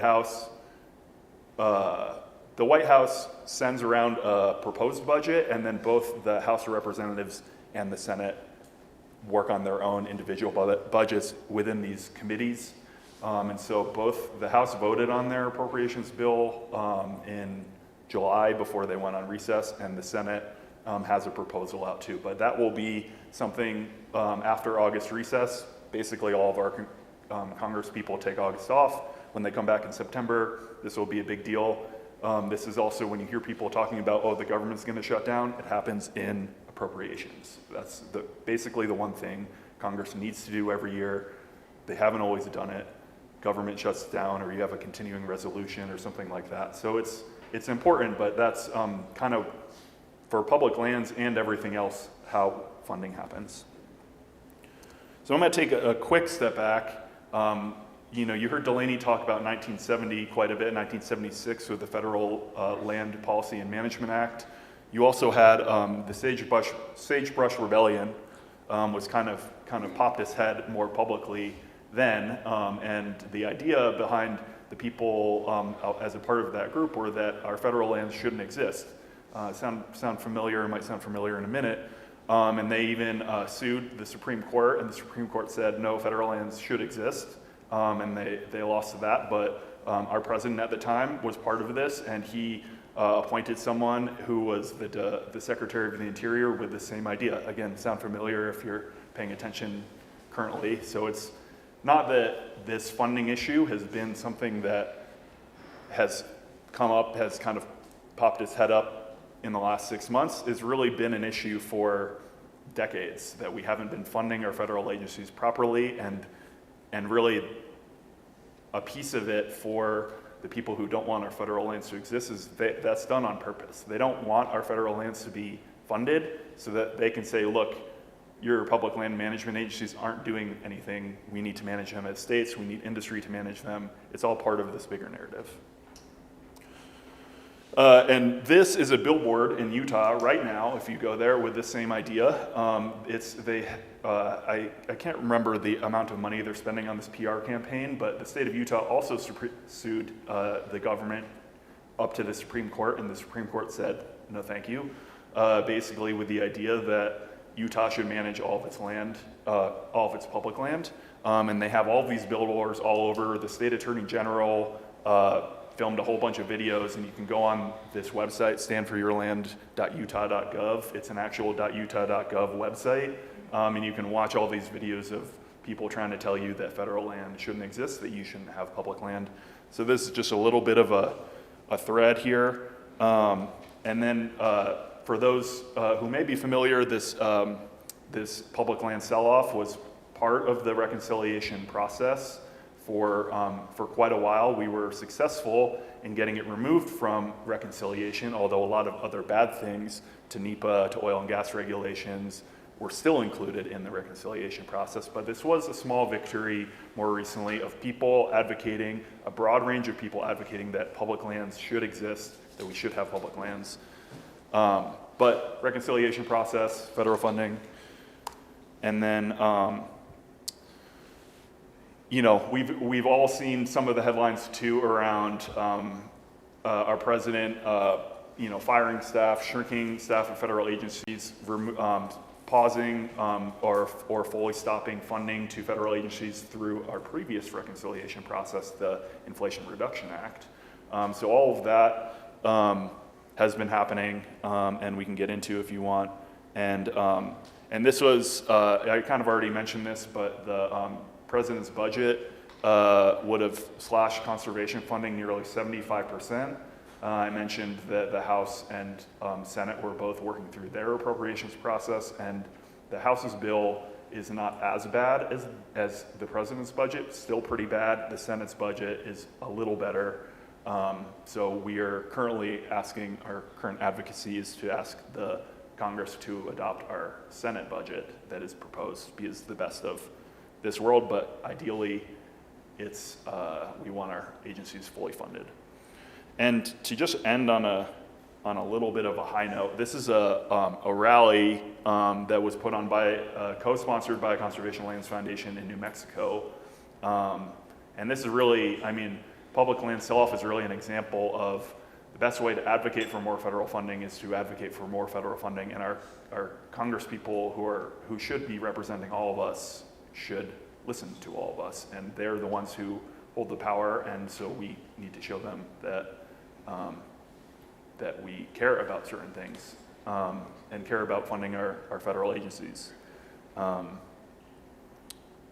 House sends around a proposed budget, and then both the House of Representatives and the Senate work on their own individual budgets within these committees. And so both the House voted on their appropriations bill in July before they went on recess, and the Senate has a proposal out too. But that will be something after August recess. Basically all of our Congress people take August off. When they come back in September, this will be a big deal. This is also when you hear people talking about, the government's going to shut down, it happens in appropriations. That's basically the one thing Congress needs to do every year. They haven't always done it. Government shuts down, or you have a continuing resolution or something like that. So it's important, but that's kind of for public lands and everything else how funding happens. So I'm going to take a quick step back. You heard Delaney talk about 1970 quite a bit, 1976 with the Federal Land Policy and Management Act. You also had the Sagebrush Rebellion was kind of popped its head more publicly then, and the idea behind the people as a part of that group were that our federal lands shouldn't exist. Sound familiar? It might sound familiar in a minute. And they even sued the Supreme Court, and the Supreme Court said no, federal lands should exist. And they lost to that, but our president at the time was part of this, and he appointed someone who was the Secretary of the Interior with the same idea. Again, sound familiar if you're paying attention currently. So it's not that this funding issue has been something that has come up, has kind of popped its head up in the last 6 months. It's really been an issue for decades that we haven't been funding our federal agencies properly, and really a piece of it for the people who don't want our federal lands to exist is that's done on purpose. They don't want our federal lands to be funded so that they can say, look, your public land management agencies aren't doing anything. We need to manage them as states. We need industry to manage them. It's all part of this bigger narrative. And this is a billboard in Utah right now, if you go there, with the same idea. I can't remember the amount of money they're spending on this PR campaign, but the state of Utah also sued the government up to the Supreme Court, and the Supreme Court said, no thank you, basically with the idea that Utah should manage all of its land, all of its public land. And they have all these billboards all over. The state attorney general filmed a whole bunch of videos, and you can go on this website, standforyourland.utah.gov. It's an actual .utah.gov website, and you can watch all these videos of people trying to tell you that federal land shouldn't exist, that you shouldn't have public land. So this is just a little bit of a thread here. And then for those who may be familiar, this public land sell-off was part of the reconciliation process for quite a while. We were successful in getting it removed from reconciliation, although a lot of other bad things, to NEPA, to oil and gas regulations, were still included in the reconciliation process. But this was a small victory more recently of people advocating, a broad range of people advocating that public lands should exist, that we should have public lands. But reconciliation process, federal funding, and then we've all seen some of the headlines too around our president, firing staff, shrinking staff of federal agencies, pausing or fully stopping funding to federal agencies through our previous reconciliation process, the Inflation Reduction Act. So all of that has been happening, and we can get into if you want. And this was, I kind of already mentioned this, but the president's budget would have slashed conservation funding nearly 75%. I mentioned that the House and Senate were both working through their appropriations process, and the House's bill is not as bad as the president's budget, still pretty bad. The Senate's budget is a little better. So we are currently asking, our current advocacy is to ask the Congress to adopt our Senate budget that is proposed, because the best of this world, but ideally it's we want our agencies fully funded. And to just end on a little bit of a high note, this is a rally that was put on by, co-sponsored by Conservation Lands Foundation in New Mexico. And this is really, public land sell-off is really an example of the best way to advocate for more federal funding is to advocate for more federal funding, and our Congress people who should be representing all of us should listen to all of us, and they're the ones who hold the power, and so we need to show them that that we care about certain things and care about funding our federal agencies. And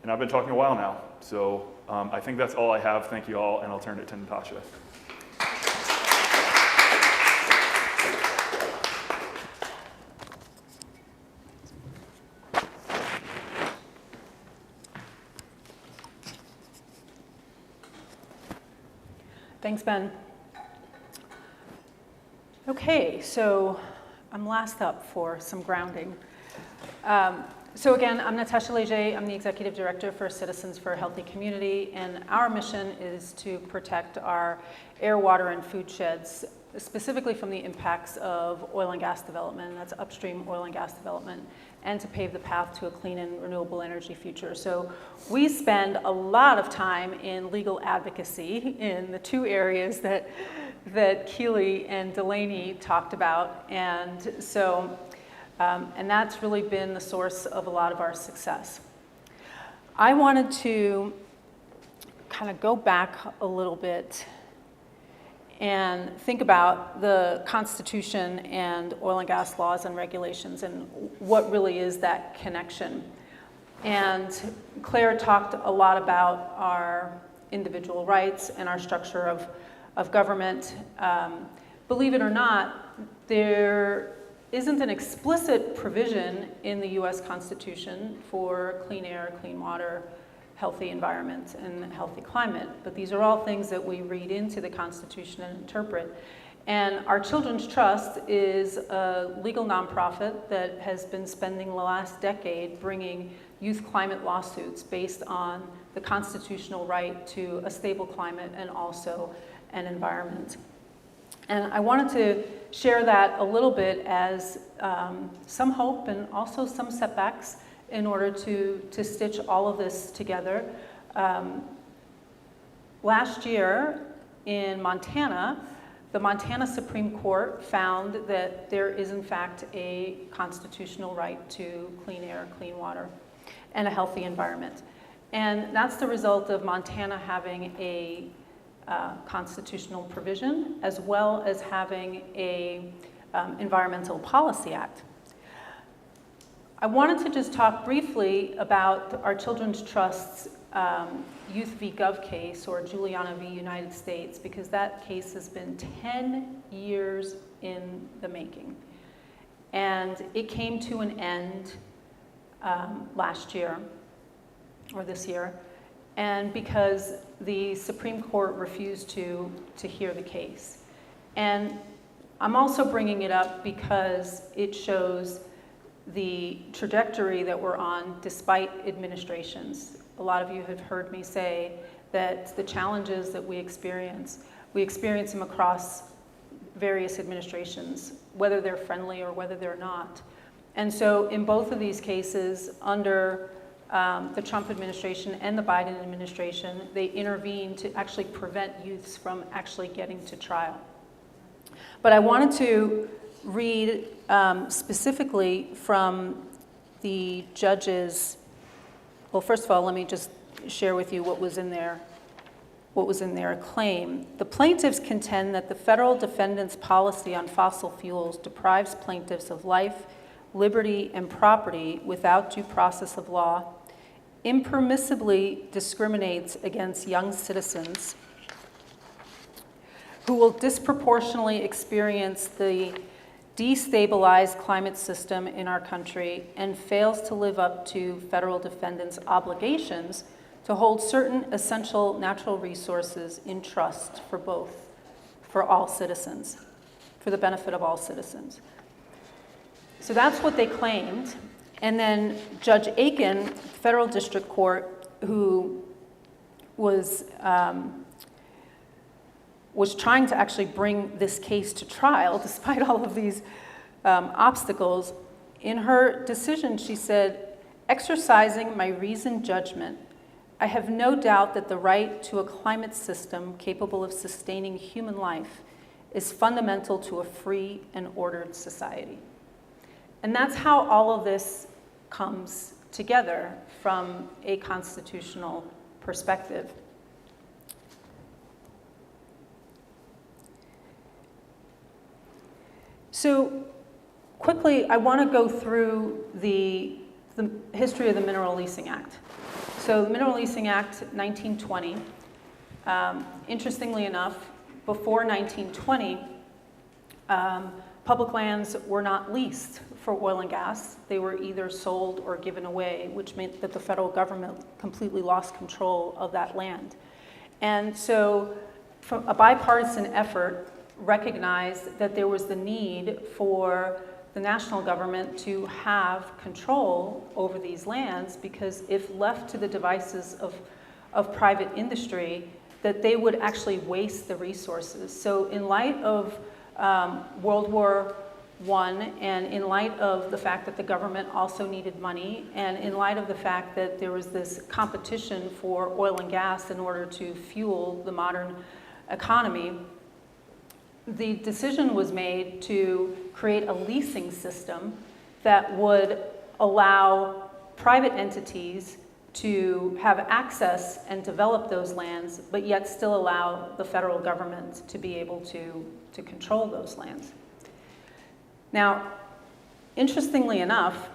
I've been talking a while now, so I think that's all I have. Thank you all, and I'll turn it to Natasha.
Thanks, Ben. Okay, so I'm last up for some grounding. So again, I'm Natasha Leger. I'm the Executive Director for Citizens for a Healthy Community, and our mission is to protect our air, water, and food sheds, specifically from the impacts of oil and gas development, that's upstream oil and gas development, and to pave the path to a clean and renewable energy future. So we spend a lot of time in legal advocacy in the two areas that Keely and Delaney talked about, and so and that's really been the source of a lot of our success. I wanted to kind of go back a little bit and think about the Constitution and oil and gas laws and regulations and what really is that connection. And Claire talked a lot about our individual rights and our structure of government. Believe it or not, there isn't an explicit provision in the US Constitution for clean air, clean water, healthy environment, and healthy climate. But these are all things that we read into the Constitution and interpret. And our Children's Trust is a legal nonprofit that has been spending the last decade bringing youth climate lawsuits based on the constitutional right to a stable climate and also an environment. And I wanted to share that a little bit as some hope and also some setbacks in order to stitch all of this together. Last year in Montana, the Montana Supreme Court found that there is in fact a constitutional right to clean air, clean water, and a healthy environment. And that's the result of Montana having a constitutional provision as well as having a Environmental Policy Act. I wanted to just talk briefly about our Children's Trust's Youth v. Gov case, or Juliana v. United States, because that case has been 10 years in the making. And it came to an end last year, or this year, and because the Supreme Court refused to hear the case. And I'm also bringing it up because it shows the trajectory that we're on despite administrations. A lot of you have heard me say that the challenges that we experience them across various administrations, whether they're friendly or whether they're not. And so in both of these cases, under the Trump administration and the Biden administration, they intervened to actually prevent youths from actually getting to trial. But I wanted to read specifically from the judges. Well, first of all, let me just share with you what was in their claim. The plaintiffs contend that the federal defendant's policy on fossil fuels deprives plaintiffs of life, liberty, and property without due process of law, impermissibly discriminates against young citizens who will disproportionately experience the destabilized climate system in our country, and fails to live up to federal defendants' obligations to hold certain essential natural resources in trust for all citizens, for the benefit of all citizens. So that's what they claimed. And then Judge Aiken, federal district court, who was trying to actually bring this case to trial despite all of these obstacles, in her decision she said, "Exercising my reasoned judgment, I have no doubt that the right to a climate system capable of sustaining human life is fundamental to a free and ordered society." And that's how all of this comes together from a constitutional perspective. So quickly, I want to go through the history of the Mineral Leasing Act. So the Mineral Leasing Act, 1920, interestingly enough, before 1920, public lands were not leased for oil and gas. They were either sold or given away, which meant that the federal government completely lost control of that land. And so from a bipartisan effort recognized that there was the need for the national government to have control over these lands, because if left to the devices of private industry, that they would actually waste the resources. So in light of World War I, and in light of the fact that the government also needed money, and in light of the fact that there was this competition for oil and gas in order to fuel the modern economy, the decision was made to create a leasing system that would allow private entities to have access and develop those lands, but yet still allow the federal government to be able to control those lands. Now, interestingly enough,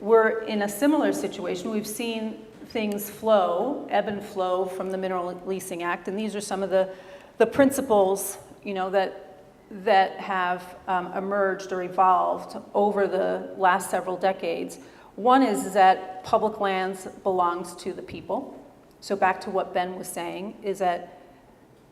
we're in a similar situation. We've seen things flow, ebb and flow from the Mineral Leasing Act, and these are some of the principles, that have emerged or evolved over the last several decades. One is that public lands belongs to the people. So back to what Ben was saying, is that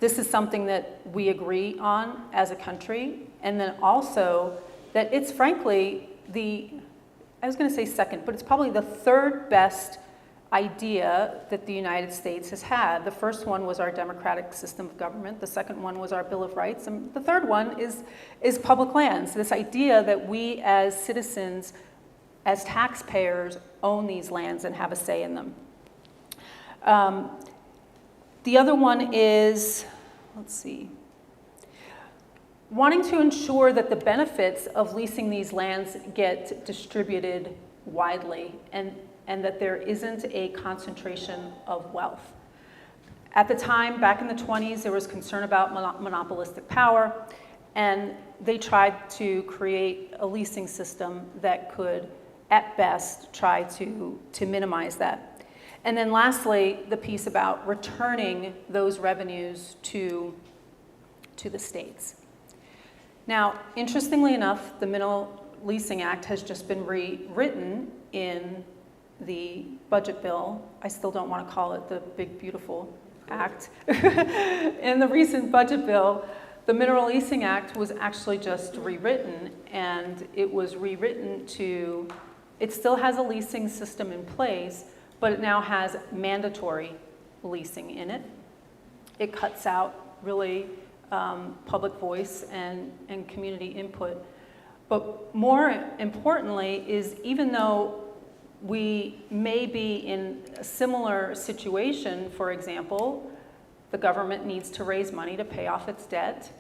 this is something that we agree on as a country, and then also that it's frankly I was going to say second, but it's probably the third best idea that the United States has had. The first one was our democratic system of government. The second one was our Bill of Rights. And the third one is public lands, this idea that we as citizens, as taxpayers, own these lands and have a say in them. The other one is, let's see, wanting to ensure that the benefits of leasing these lands get distributed widely and that there isn't a concentration of wealth. At the time, back in the 20s, there was concern about monopolistic power, and they tried to create a leasing system that could, at best, try to minimize that. And then lastly, the piece about returning those revenues to the states. Now, interestingly enough, the Mineral Leasing Act has just been rewritten in the budget bill. I still don't want to call it the big, beautiful act. In the recent budget bill, the Mineral Leasing Act was actually just rewritten, and it was rewritten to, it still has a leasing system in place, but it now has mandatory leasing in it. It cuts out really public voice and community input. But more importantly is, even though we may be in a similar situation, for example, the government needs to raise money to pay off its debt,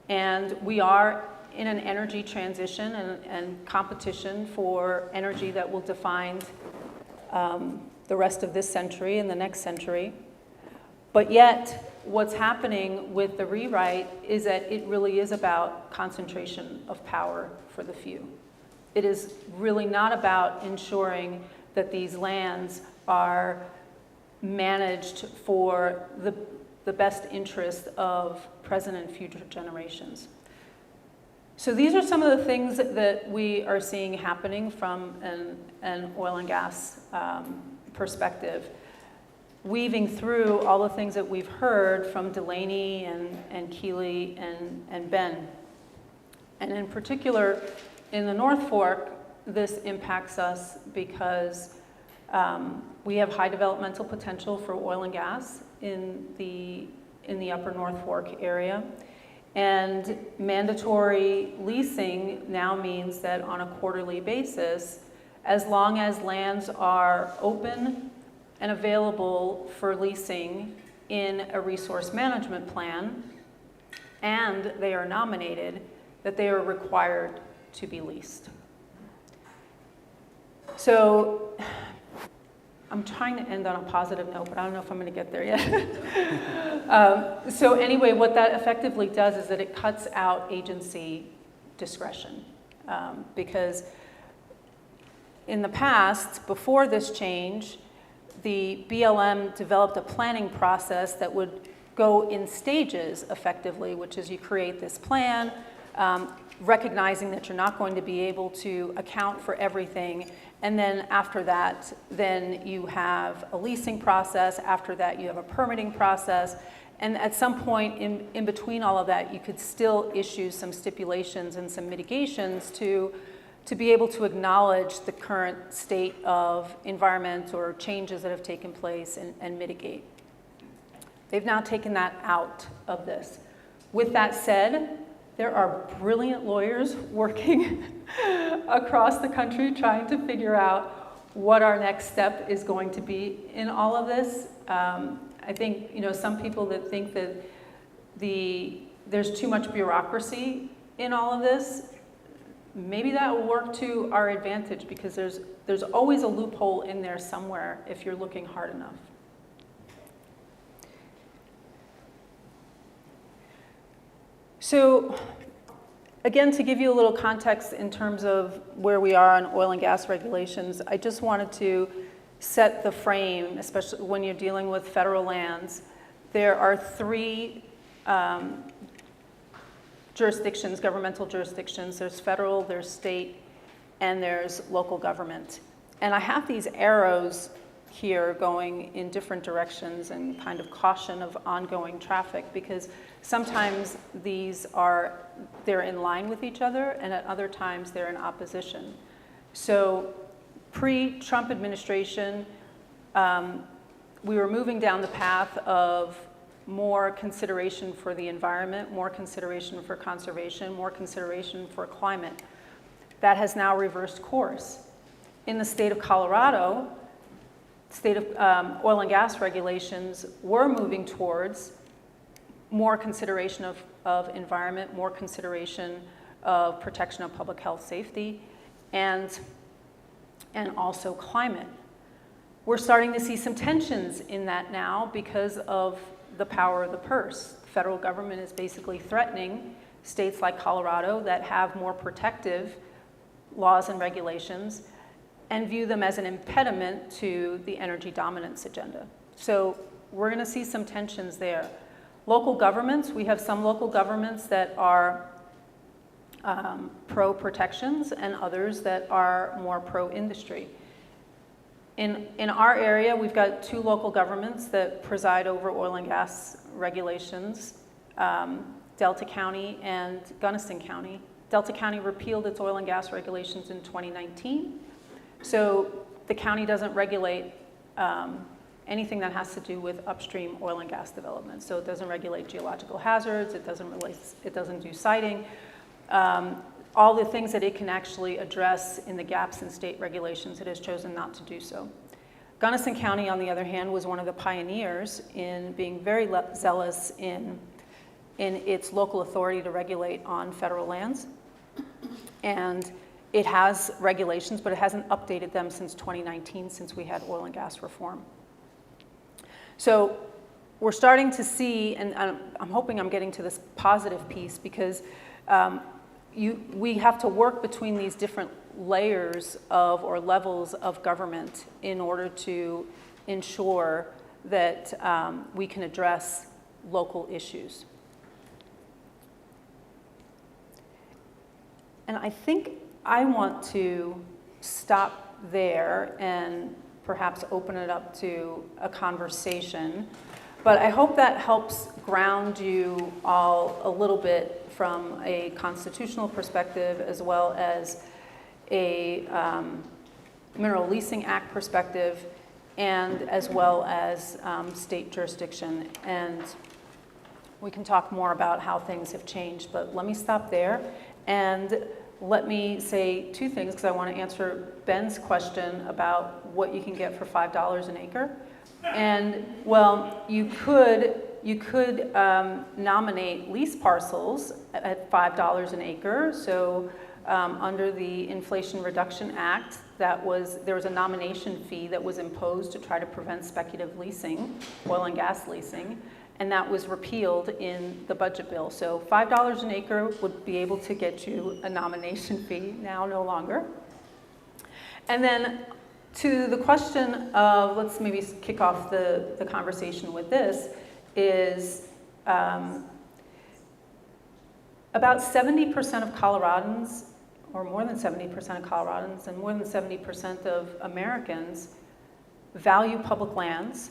and we are in an energy transition and competition for energy that will define the rest of this century and the next century. But yet, what's happening with the rewrite is that it really is about concentration of power for the few. It is really not about ensuring that these lands are managed for the best interest of present and future generations. So these are some of the things that we are seeing happening from an oil and gas perspective, weaving through all the things that we've heard from Delaney and Keeley and Ben. And in particular, in the North Fork, this impacts us because we have high developmental potential for oil and gas in the upper North Fork area. And mandatory leasing now means that on a quarterly basis, as long as lands are open and available for leasing in a resource management plan, and they are nominated, that they are required to be leased. So I'm trying to end on a positive note, but I don't know if I'm going to get there yet. So anyway, what that effectively does is that it cuts out agency discretion, because in the past, before this change, the BLM developed a planning process that would go in stages effectively, which is you create this plan, recognizing that you're not going to be able to account for everything. And then after that, then you have a leasing process. After that, you have a permitting process. And at some point in between all of that, you could still issue some stipulations and some mitigations to be able to acknowledge the current state of environment or changes that have taken place and mitigate. They've now taken that out of this. With that said, there are brilliant lawyers working across the country trying to figure out what our next step is going to be in all of this. I think, some people that think that there's too much bureaucracy in all of this, maybe that will work to our advantage because there's always a loophole in there somewhere if you're looking hard enough. So again, to give you a little context in terms of where we are on oil and gas regulations, I just wanted to set the frame, especially when you're dealing with federal lands. There are three jurisdictions, governmental jurisdictions. There's federal, there's state, and there's local government. And I have these arrows here going in different directions and kind of caution of ongoing traffic because sometimes they're in line with each other and at other times they're in opposition. So pre-Trump administration, we were moving down the path of more consideration for the environment, more consideration for conservation, more consideration for climate. That has now reversed course. In the state of Colorado, state of oil and gas regulations were moving towards more consideration of environment, more consideration of protection of public health safety, and also climate. We're starting to see some tensions in that now because of the power of the purse. The federal government is basically threatening states like Colorado that have more protective laws and regulations and view them as an impediment to the energy dominance agenda. So we're going to see some tensions there. Local governments, we have some local governments that are pro-protections and others that are more pro-industry. In our area, we've got two local governments that preside over oil and gas regulations, Delta County and Gunnison County. Delta County repealed its oil and gas regulations in 2019. So the county doesn't regulate anything that has to do with upstream oil and gas development. So it doesn't regulate geological hazards, it doesn't do siting. All the things that it can actually address in the gaps in state regulations, it has chosen not to do so. Gunnison County, on the other hand, was one of the pioneers in being very zealous in its local authority to regulate on federal lands. And it has regulations, but it hasn't updated them since 2019, since we had oil and gas reform. So we're starting to see, and I'm hoping I'm getting to this positive piece because we have to work between these different layers of or levels of government in order to ensure that we can address local issues. And I think I want to stop there and perhaps open it up to a conversation. But I hope that helps ground you all a little bit from a constitutional perspective as well as a Mineral Leasing Act perspective and as well as state jurisdiction. And we can talk more about how things have changed, but let me stop there and let me say two things because I want to answer Ben's question about what you can get for $5 an acre. And well, you could nominate lease parcels at $5 an acre. So under the Inflation Reduction Act, there was a nomination fee that was imposed to try to prevent speculative leasing, oil and gas leasing, and that was repealed in the budget bill. So $5 an acre would be able to get you a nomination fee, now no longer. And then to the question of, let's maybe kick off the conversation with this, is about 70% of Coloradans, or more than 70% of Coloradans, and more than 70% of Americans value public lands,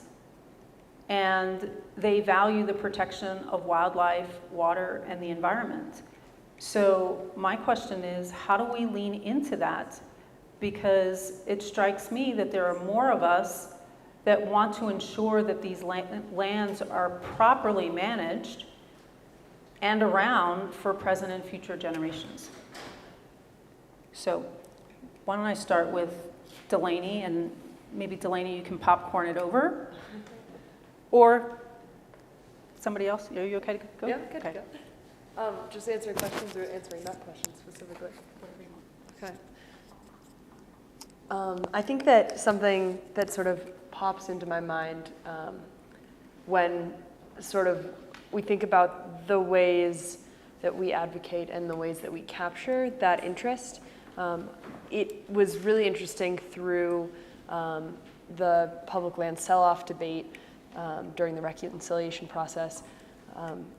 and they value the protection of wildlife, water, and the environment. So my question is, how do we lean into that? Because it strikes me that there are more of us that want to ensure that these lands are properly managed and around for present and future generations. So why don't I start with Delaney, and maybe Delaney, you can popcorn it over. Or somebody else, are you okay to go?
Yeah, good.
Okay.
Go.
Just answering questions or answering that question specifically? Okay. I think that something that sort of pops into my mind when sort of we think about the ways that we advocate and the ways that we capture that interest, it was really interesting through the public land sell-off debate during the reconciliation process.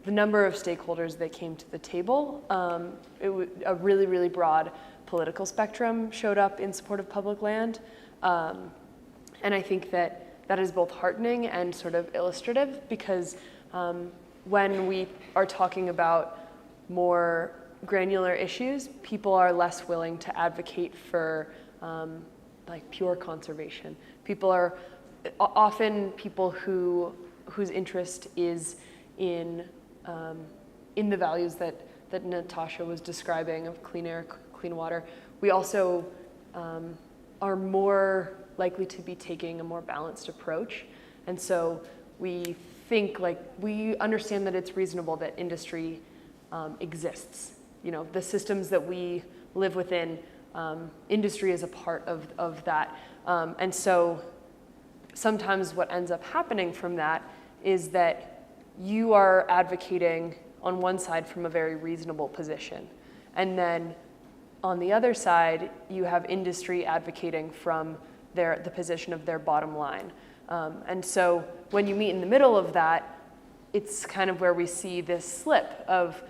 The number of stakeholders that came to the table, a really, really broad political spectrum showed up in support of public land. And I think that that is both heartening and sort of illustrative because when we are talking about more granular issues, people are less willing to advocate for like pure conservation. People are often people whose interest is in the values that Natasha was describing of clean air, clean water. We also are more likely to be taking a more balanced approach. And so we think, like, we understand that it's reasonable that industry exists. You know, the systems that we live within, industry is a part of that. And so sometimes what ends up happening from that is that you are advocating on one side from a very reasonable position. And then on the other side, you have industry advocating from the position of their bottom line. And so when you meet in the middle of that, it's kind of where we see this slip of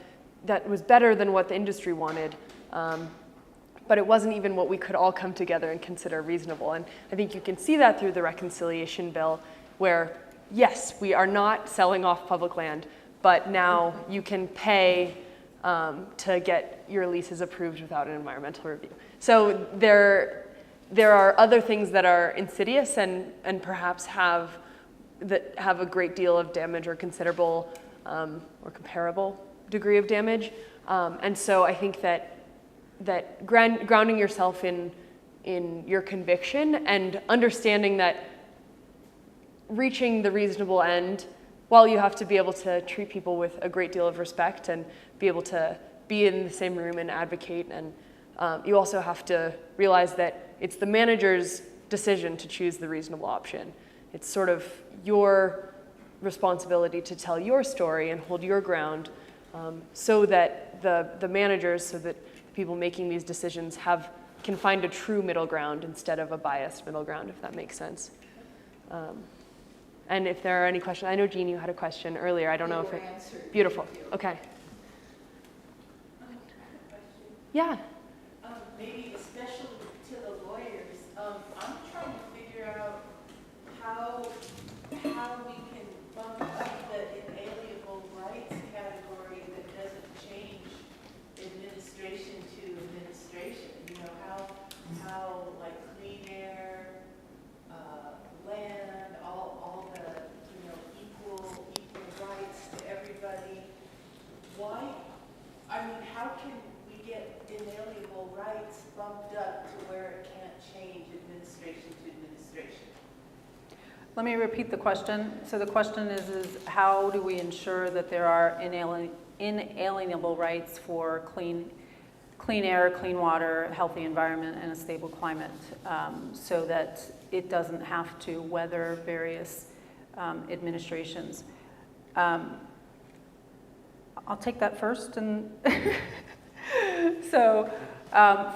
that was better than what the industry wanted, but it wasn't even what we could all come together and consider reasonable. And I think you can see that through the reconciliation bill, where yes, we are not selling off public land, but now you can pay to get your leases approved without an environmental review. So there are other things that are insidious and perhaps have a great deal of damage or considerable or comparable degree of damage. And so I think that grounding yourself in your conviction and understanding that reaching the reasonable end, while you have to be able to treat people with a great deal of respect and be able to be in the same room and advocate, and you also have to realize that it's the manager's decision to choose the reasonable option. It's sort of your responsibility to tell your story and hold your ground, so that the managers, so that people making these decisions can find a true middle ground instead of a biased middle ground, if that makes sense. And if there are any questions, I know Jean, you had a question earlier. I don't know if it. Beautiful. Okay. Yeah.
Maybe especially to the lawyers, I'm trying to figure out how we can bump up the inalienable rights category that doesn't change administration to administration. You know, how like clean air, land, all the, you know, equal rights to everybody. Why? I mean, how can we get inalienable rights bumped up to where it can't change administration to administration?
Let me repeat the question. So the question is how do we ensure that there are inalienable rights for clean air, clean water, healthy environment, and a stable climate, so that it doesn't have to weather various administrations. I'll take that first. And so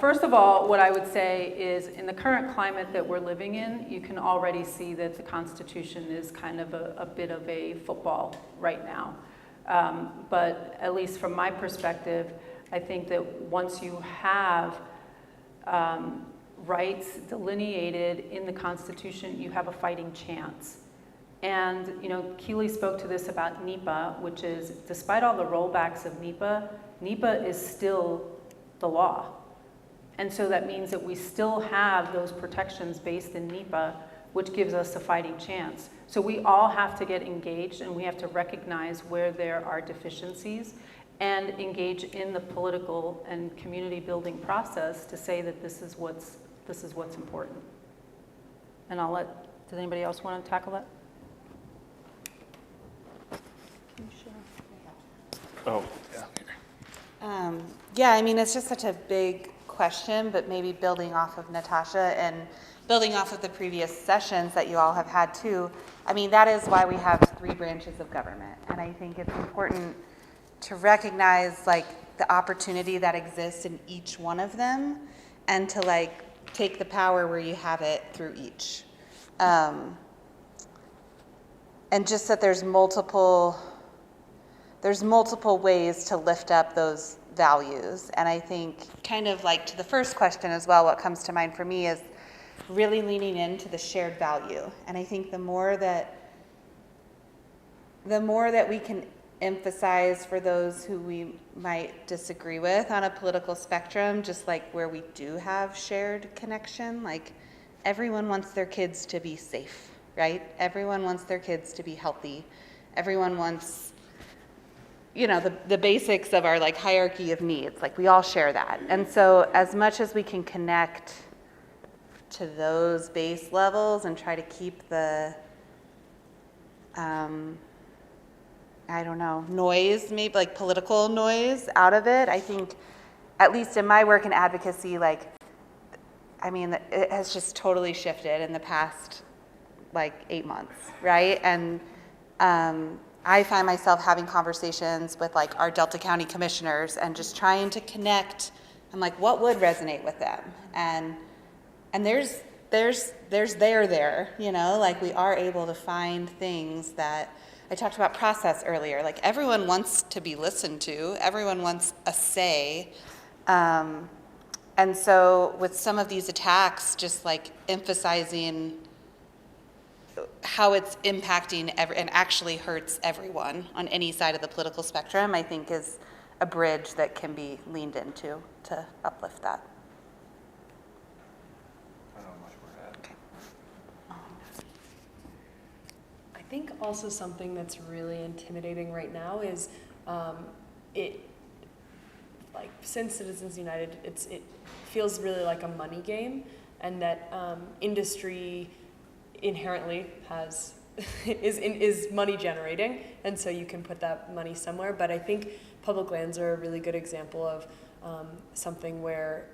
first of all, what I would say is in the current climate that we're living in, you can already see that the Constitution is kind of a bit of a football right now. But at least from my perspective, I think that once you have rights delineated in the Constitution, you have a fighting chance. And, you know, Keely spoke to this about NEPA, which is, despite all the rollbacks of NEPA, NEPA is still the law. And so that means that we still have those protections based in NEPA, which gives us a fighting chance. So we all have to get engaged, and we have to recognize where there are deficiencies and engage in the political and community building process to say that this is what's important. And does anybody else want to tackle that?
Oh, yeah.
Yeah, I mean, it's just such a big question, but maybe building off of Natasha and building off of the previous sessions that you all have had too. I mean, that is why we have 3 branches of government. And I think it's important to recognize like the opportunity that exists in each one of them and to like take the power where you have it through each. And just that there's multiple ways to lift up those values. And I think kind of like to the first question as well, what comes to mind for me is really leaning into the shared value. And I think the more that we can emphasize for those who we might disagree with on a political spectrum, just like where we do have shared connection, like everyone wants their kids to be safe, right? Everyone wants their kids to be healthy. Everyone wants, you know, the basics of our like hierarchy of needs, like we all share that. And so as much as we can connect to those base levels and try to keep the, I don't know, noise, maybe like political noise out of it, I think, at least in my work in advocacy, like, I mean, it has just totally shifted in the past like 8 months, right? And I find myself having conversations with like our Delta County commissioners and just trying to connect. I'm like, what would resonate with them? And there's there, you know, like we are able to find things that I talked about process earlier. Like everyone wants to be listened to. Everyone wants a say. And so with some of these attacks, just like emphasizing how it's impacting and actually hurts everyone on any side of the political spectrum, I think is a bridge that can be leaned into to uplift that.
I don't know much more to add.
Okay.
I think also something that's really intimidating right now is like since Citizens United, it feels really like a money game, and that industry inherently is money generating, and so you can put that money somewhere. But I think public lands are a really good example of something where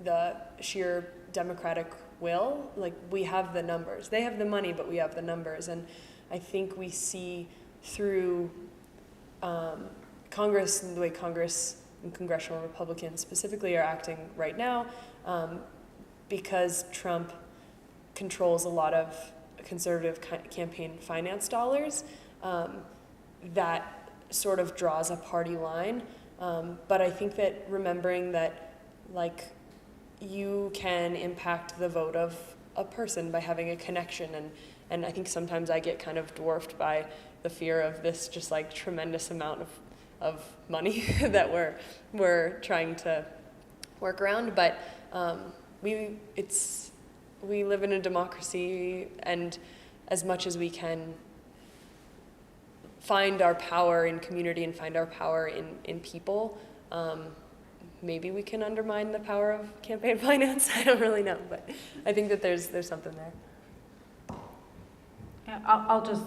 the sheer democratic will, like we have the numbers. They have the money, but we have the numbers. And I think we see through Congress and the way Congress and congressional Republicans specifically are acting right now, because Trump controls a lot of conservative campaign finance dollars, that sort of draws a party line. But I think that remembering that, like, you can impact the vote of a person by having a connection, and I think sometimes I get kind of dwarfed by the fear of this just like tremendous amount of money that we're trying to work around. But we live in a democracy, and as much as we can find our power in community and find our power in people, maybe we can undermine the power of campaign finance. I don't really know, but I think that there's something there.
Yeah, I'll just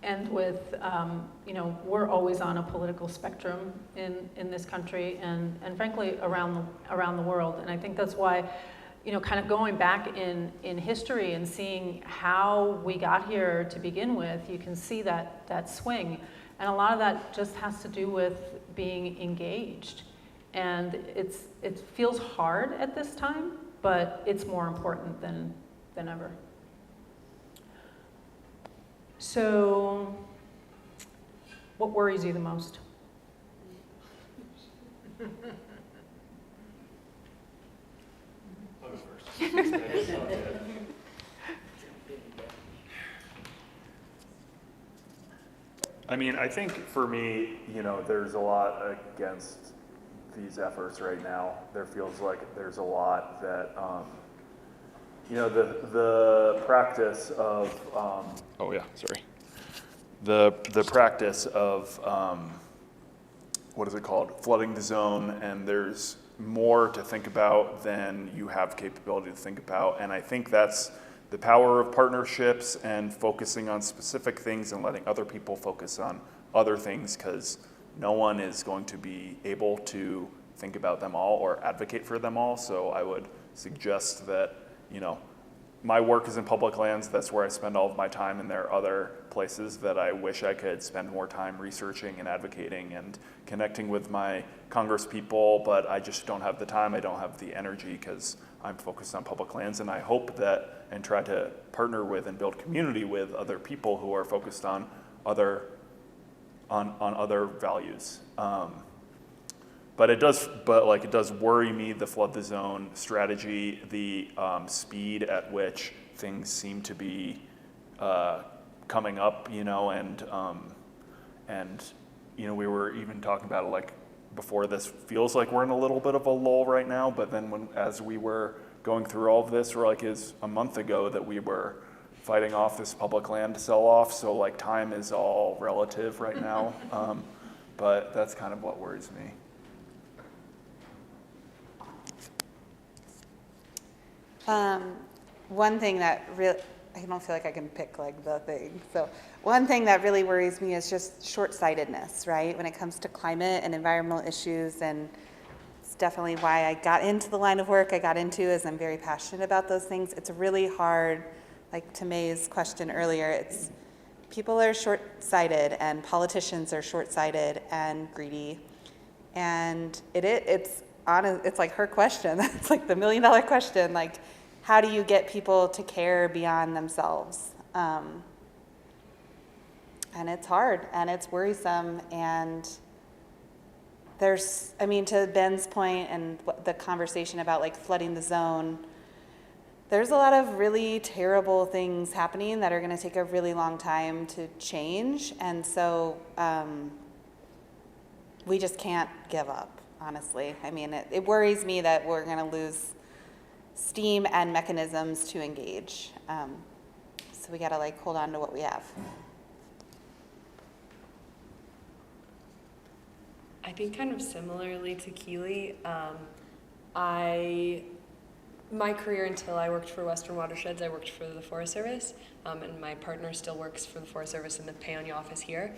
end with, we're always on a political spectrum in this country and frankly around the world. And I think that's why, kind of going back in history and seeing how we got here to begin with, you can see that swing. And a lot of that just has to do with being engaged. And it feels hard at this time, but it's more important than ever. So, what worries you the most?
I'll go first. I mean, I think for me, there's a lot against these efforts right now. There feels like there's a lot that, the practice of, the practice of, what is it called? Flooding the zone, and there's more to think about than you have capability to think about. And I think that's the power of partnerships and focusing on specific things and letting other people focus on other things, because no one is going to be able to think about them all or advocate for them all. So I would suggest that, my work is in public lands. That's where I spend all of my time, and there are other places that I wish I could spend more time researching and advocating and connecting with my Congress people, but I just don't have the time. I don't have the energy because I'm focused on public lands, and I hope that and try to partner with and build community with other people who are focused on other values. But it does worry me, the flood the zone strategy, the speed at which things seem to be coming up, and we were even talking about it like before this. Feels like we're in a little bit of a lull right now, but then as we were going through all of this, is a month ago that we were fighting off this public land sell-off, so like time is all relative right now, but that's kind of what worries me.
One thing that really, I don't feel like I can pick like the thing. So one thing that really worries me is just short-sightedness, right? When it comes to climate and environmental issues, and it's definitely why I got into the line of work I got into, is I'm very passionate about those things. It's really hard, like to May's question earlier, people are short-sighted and politicians are short-sighted and greedy. And it's like her question. It's like the $1 million question. Like, how do you get people to care beyond themselves? And it's hard and it's worrisome. And to Ben's point and the conversation about like flooding the zone, there's a lot of really terrible things happening that are going to take a really long time to change. And so we just can't give up, honestly. It worries me that we're going to lose steam and mechanisms to engage. So we got to hold on to what we have.
I think kind of similarly to Keely, my career until I worked for Western Watersheds, I worked for the Forest Service, and my partner still works for the Forest Service in the Paonia office here.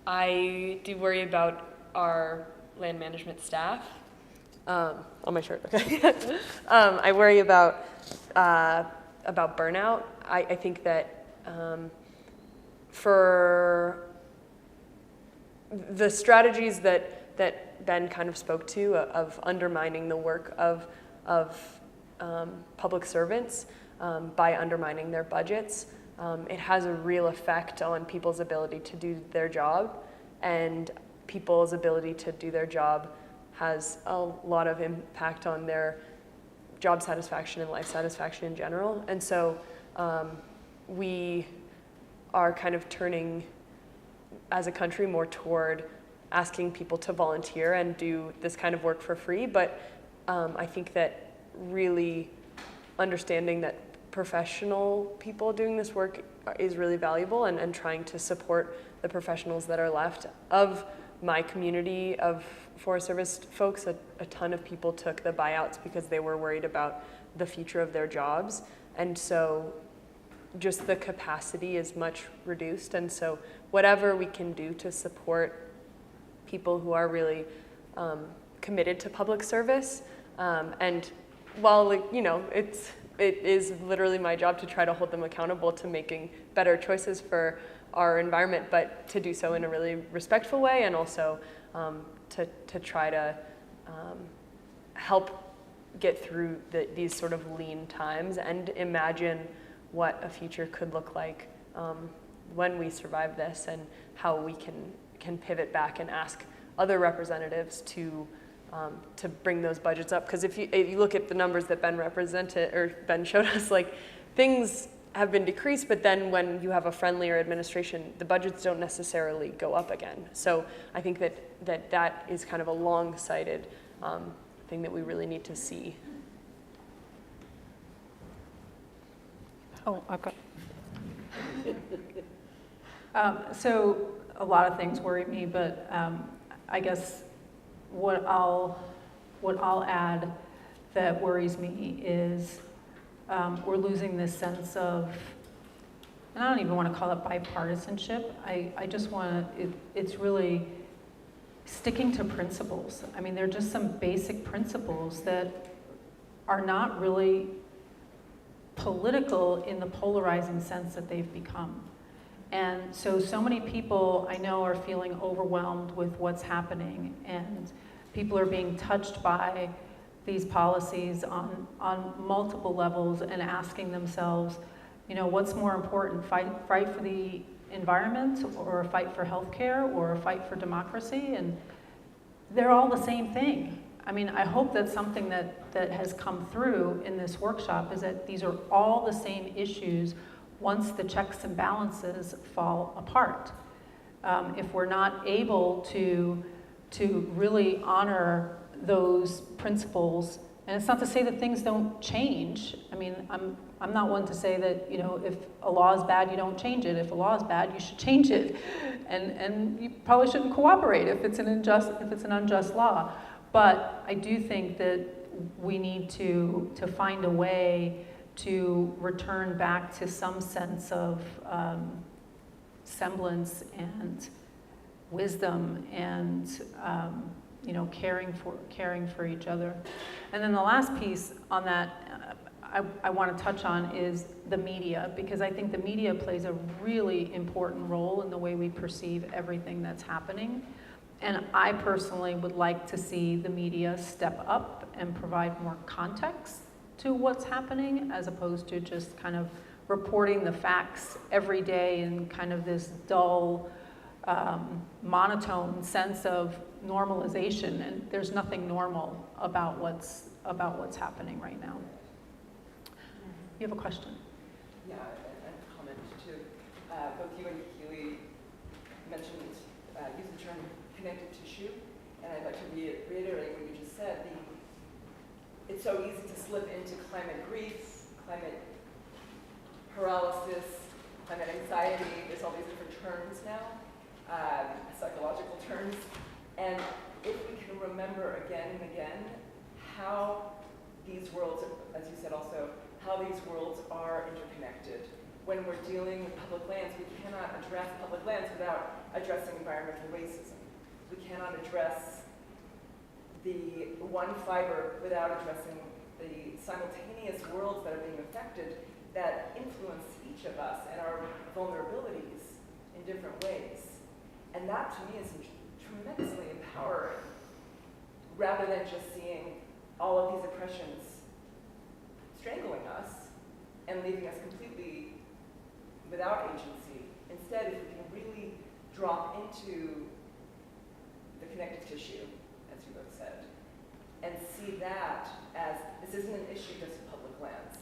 I do worry about our land management staff. On my shirt, okay. I worry about burnout. I think that for the strategies that Ben kind of spoke to of undermining the work of public servants by undermining their budgets, it has a real effect on people's ability to do their job, and people's ability to do their job has a lot of impact on their job satisfaction and life satisfaction in general. And so we are kind of turning as a country more toward asking people to volunteer and do this kind of work for free. But I think that really understanding that professional people doing this work is really valuable, and trying to support the professionals that are left. Of my community of Forest Service folks, a ton of people took the buyouts because they were worried about the future of their jobs. And so just the capacity is much reduced. And so whatever we can do to support people who are really committed to public service, and while it is literally my job to try to hold them accountable to making better choices for our environment, but to do so in a really respectful way, and also to try to help get through these sort of lean times and imagine what a future could look like when we survive this, and how we can pivot back and ask other representatives to bring those budgets up. Because if you look at the numbers that Ben showed us, like, things have been decreased, but then when you have a friendlier administration, the budgets don't necessarily go up again. So I think that is kind of a long-sighted thing that we really need to see.
Oh, okay. So a lot of things worry me, but I guess what I'll add that worries me is we're losing this sense of, and I don't even want to call it bipartisanship. I just want to, it's really sticking to principles. I mean, there are just some basic principles that are not really political in the polarizing sense that they've become. And so many people I know are feeling overwhelmed with what's happening, and people are being touched by these policies on multiple levels and asking themselves, you know, what's more important, fight for the environment, or fight for healthcare, or fight for democracy? And they're all the same thing. I mean, I hope that's something that has come through in this workshop, is that these are all the same issues once the checks and balances fall apart. If we're not able to really honor those principles, and it's not to say that things don't change. I mean, I'm not one to say that, you know, if a law is bad, you don't change it. If a law is bad, you should change it, and you probably shouldn't cooperate if it's an unjust law. But I do think that we need to find a way to return back to some sense of semblance and wisdom, and you know, caring for each other. And then the last piece on that I want to touch on is the media, because I think the media plays a really important role in the way we perceive everything that's happening. And I personally would like to see the media step up and provide more context to what's happening, as opposed to just kind of reporting the facts every day in kind of this dull, monotone sense of normalization. And there's nothing normal about what's happening right now. You have a question?
Yeah, and a comment too. Both you and Keely mentioned, used the term connective tissue, and I'd like to reiterate what you just said. It's so easy to slip into climate grief, climate paralysis, climate anxiety. There's all these different terms now, psychological terms. And if we can remember again and again how these worlds, as you said also, how these worlds are interconnected. When we're dealing with public lands, we cannot address public lands without addressing environmental racism. We cannot address the one fiber without addressing the simultaneous worlds that are being affected that influence each of us and our vulnerabilities in different ways. And that to me is tremendously empowering, rather than just seeing all of these oppressions strangling us and leaving us completely without agency. Instead, if we can really drop into the connective tissue, as you both said, and see that as, this isn't an issue just of public lands,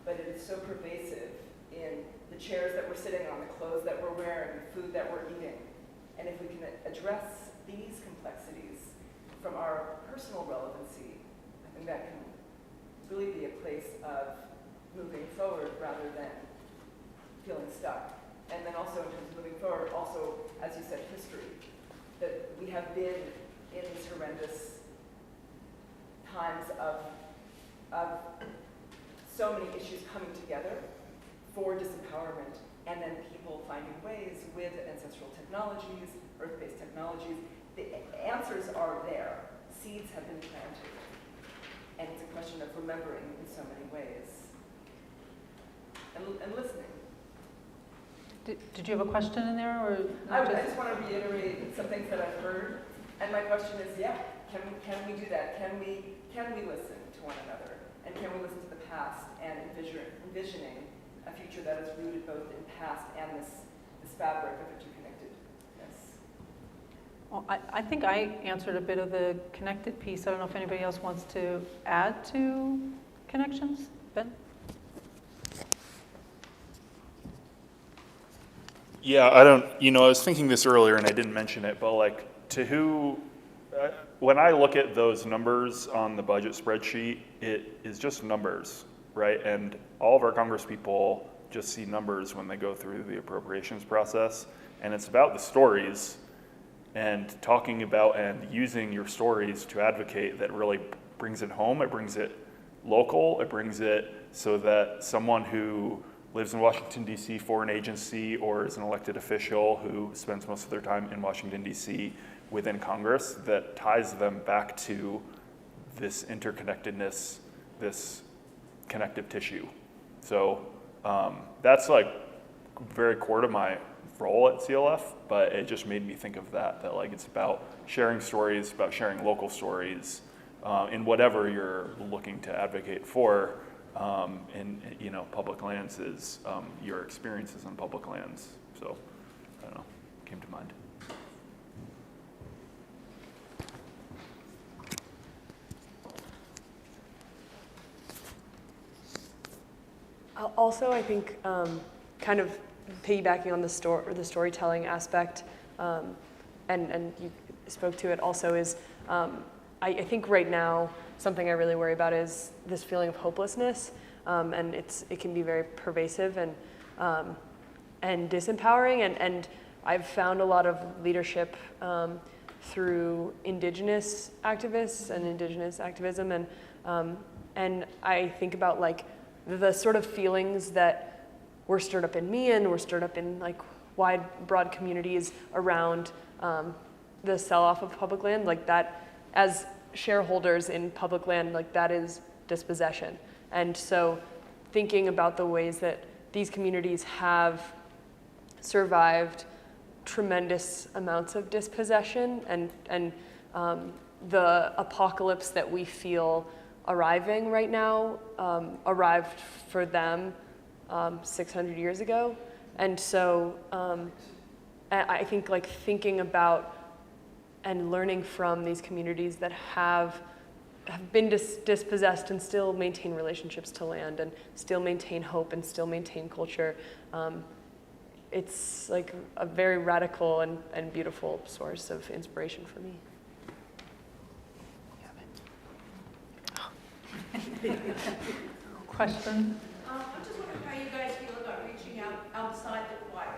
but it is so pervasive in the chairs that we're sitting on, the clothes that we're wearing, the food that we're eating. And if we can address these complexities from our personal relevancy, I think that can really be a place of moving forward rather than feeling stuck. And then also in terms of moving forward, also, as you said, history. That we have been in these horrendous times of so many issues coming together for disempowerment, and then people finding ways with ancestral technologies, earth-based technologies. The answers are there. Seeds have been planted. And it's a question of remembering in so many ways. And listening.
Did you have a question in there, or?
I just want to reiterate some things that I've heard. And my question is, yeah, can we do that? Can we listen to one another? And can we listen to the past and envisioning a future that is rooted both in past and this fabric of interconnectedness?
Well, I think I answered a bit of the connected piece. I don't know if anybody else wants to add to connections. Ben?
Yeah, I was thinking this earlier and I didn't mention it, but like, when I look at those numbers on the budget spreadsheet, it is just numbers, right? And all of our congresspeople just see numbers when they go through the appropriations process. And it's about the stories and talking about and using your stories to advocate that really brings it home. It brings it local. It brings it so that someone who lives in Washington, D.C. for an agency, or is an elected official who spends most of their time in Washington, D.C., within Congress that ties them back to this interconnectedness, this connective tissue. So that's like very core to my role at CLF, but it just made me think of that like it's about sharing stories, about sharing local stories in whatever you're looking to advocate for in public lands is your experiences on public lands. So I don't know, came to mind.
Also, I think kind of piggybacking on the storytelling aspect, and you spoke to it also, is I think right now something I really worry about is this feeling of hopelessness, and it can be very pervasive and disempowering, and I've found a lot of leadership through Indigenous activists and Indigenous activism, and I think about like the sort of feelings that were stirred up in me and were stirred up in like wide, broad communities around the sell-off of public land, like that as shareholders in public land, like that is dispossession. And so thinking about the ways that these communities have survived tremendous amounts of dispossession and the apocalypse that we feel arriving right now arrived for them 600 years ago. And so I think like thinking about and learning from these communities that have been dispossessed and still maintain relationships to land and still maintain hope and still maintain culture, it's like a very radical and beautiful source of inspiration for me.
Question?
I'm just wondering how you guys feel about reaching out outside the choir.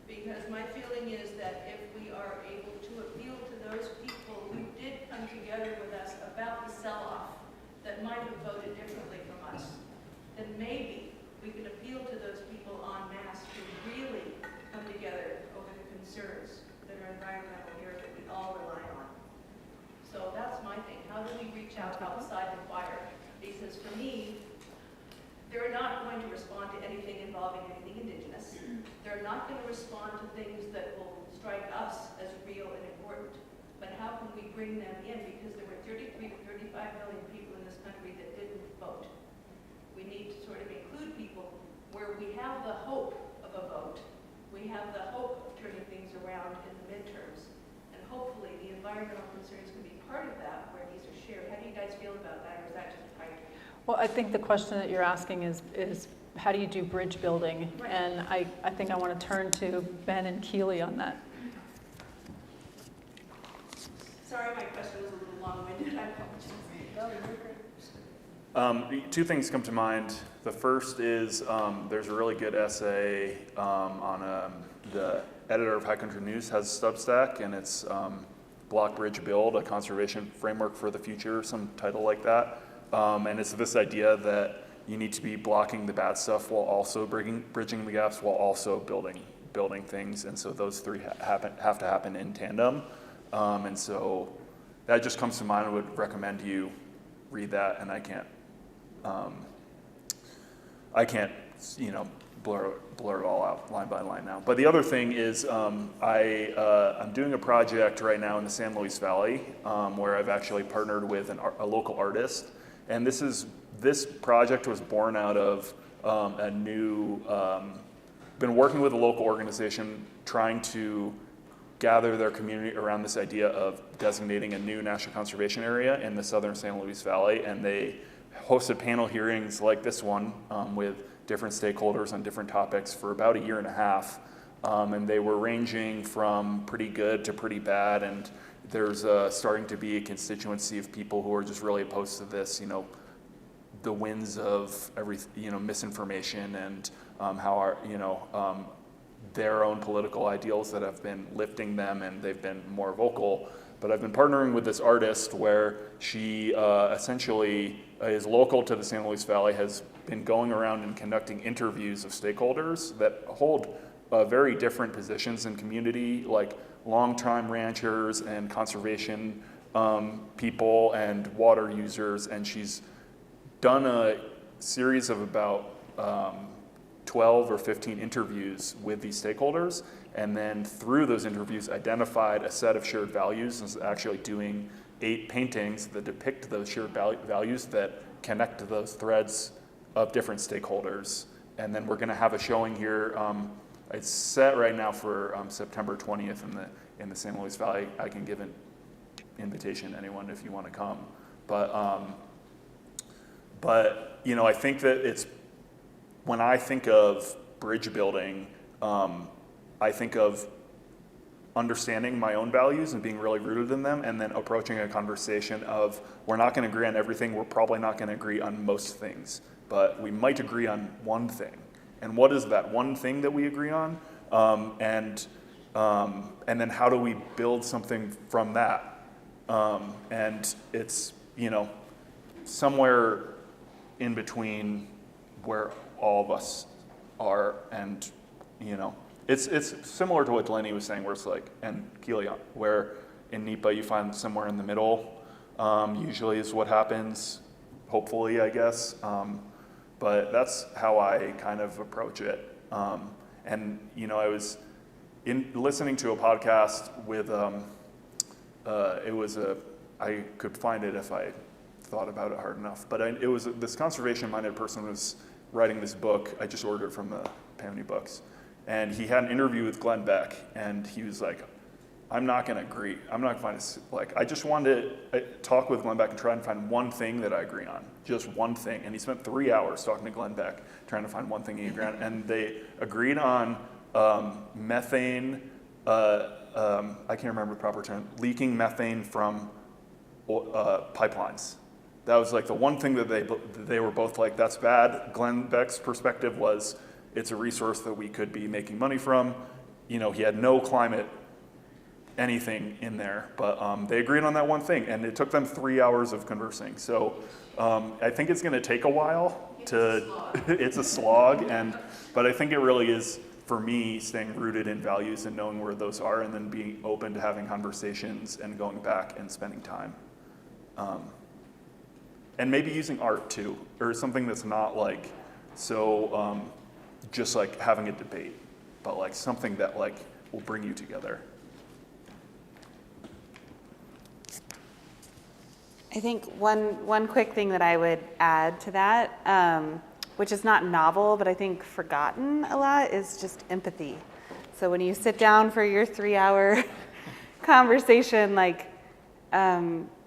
Because my feeling is that if we are able to appeal to those people who did come together with us about the sell-off that might have voted differently from us, then maybe we can appeal to those people en masse who really come together over the concerns that are environmental here that we all rely on. So that's my thing. How do we reach out outside the choir? Because for me, they're not going to respond to anything involving anything indigenous. They're not going to respond to things that will strike us as real and important. But how can we bring them in? Because there were 33 to 35 million people in this country that didn't vote. We need to sort of include people where we have the hope of a vote. We have the hope of turning things around in the midterms. And hopefully the environmental concerns can be part of that, where these are shared. How do you guys feel about that, or is that just pipe?
Well, I think the question that you're asking is how do you do bridge building?
Right.
And I think I want to turn to Ben and Keely on that.
Sorry, my question was a little long-winded. I apologize.
Two things come to mind. The first is there's a really good essay on the editor of High Country News has a Substack, and it's Block Bridge Build, a conservation framework for the future, some title like that. And it's this idea that you need to be blocking the bad stuff while also bridging the gaps, while also building things. And so those three have to happen in tandem. And so that just comes to mind. I would recommend you read that, and I can't blur it all out line by line now. But the other thing is I'm doing a project right now in the San Luis Valley where I've actually partnered with a local artist. And this project was born out of been working with a local organization trying to gather their community around this idea of designating a new national conservation area in the southern San Luis Valley. And they hosted panel hearings like this one with different stakeholders on different topics for about a year and a half. And they were ranging from pretty good to pretty bad. And there's starting to be a constituency of people who are just really opposed to this, the winds of misinformation and how their own political ideals that have been lifting them, and they've been more vocal. But I've been partnering with this artist where she essentially is local to the San Luis Valley, has been going around and conducting interviews of stakeholders that hold very different positions in community. Like longtime ranchers and conservation people and water users, and she's done a series of about 12 or 15 interviews with these stakeholders, and then through those interviews identified a set of shared values, and is actually doing 8 paintings that depict those shared values that connect to those threads of different stakeholders. And then we're going to have a showing here. It's set right now for September 20th in the San Luis Valley. I can give an invitation to anyone if you want to come. But you know, I think that it's, when I think of bridge building, I think of understanding my own values and being really rooted in them, and then approaching a conversation of, we're not going to agree on everything, we're probably not going to agree on most things, but we might agree on one thing. And what is that one thing that we agree on? And then how do we build something from that? And it's, you know, somewhere in between where all of us are, and, you know, it's similar to what Delaney was saying, where it's like, and Keely, where in NEPA you find somewhere in the middle, usually is what happens, hopefully, I guess. But that's how I kind of approach it. And, you know, I was listening to a podcast with, I could find it if I thought about it hard enough, but it was this conservation-minded person was writing this book. I just ordered it from the Pammy Books. And he had an interview with Glenn Beck, and he was like, I'm not going to agree. I'm not going to find I just wanted to talk with Glenn Beck and try and find one thing that I agree on, just one thing. And he spent 3 hours talking to Glenn Beck, trying to find one thing he agreed on. And they agreed on methane, I can't remember the proper term, leaking methane from pipelines. That was like the one thing that they were both like, that's bad. Glenn Beck's perspective was, it's a resource that we could be making money from. You know, he had no climate anything in there, but they agreed on that one thing, and it took them 3 hours of conversing. So I think it's going to take a while it's a slog, but I think it really is, for me, staying rooted in values and knowing where those are, and then being open to having conversations and going back and spending time. And maybe using art too, or something that's not like so just like having a debate, but like something that like will bring you together.
I think one quick thing that I would add to that, which is not novel, but I think forgotten a lot, is just empathy. So when you sit down for your 3-hour conversation, like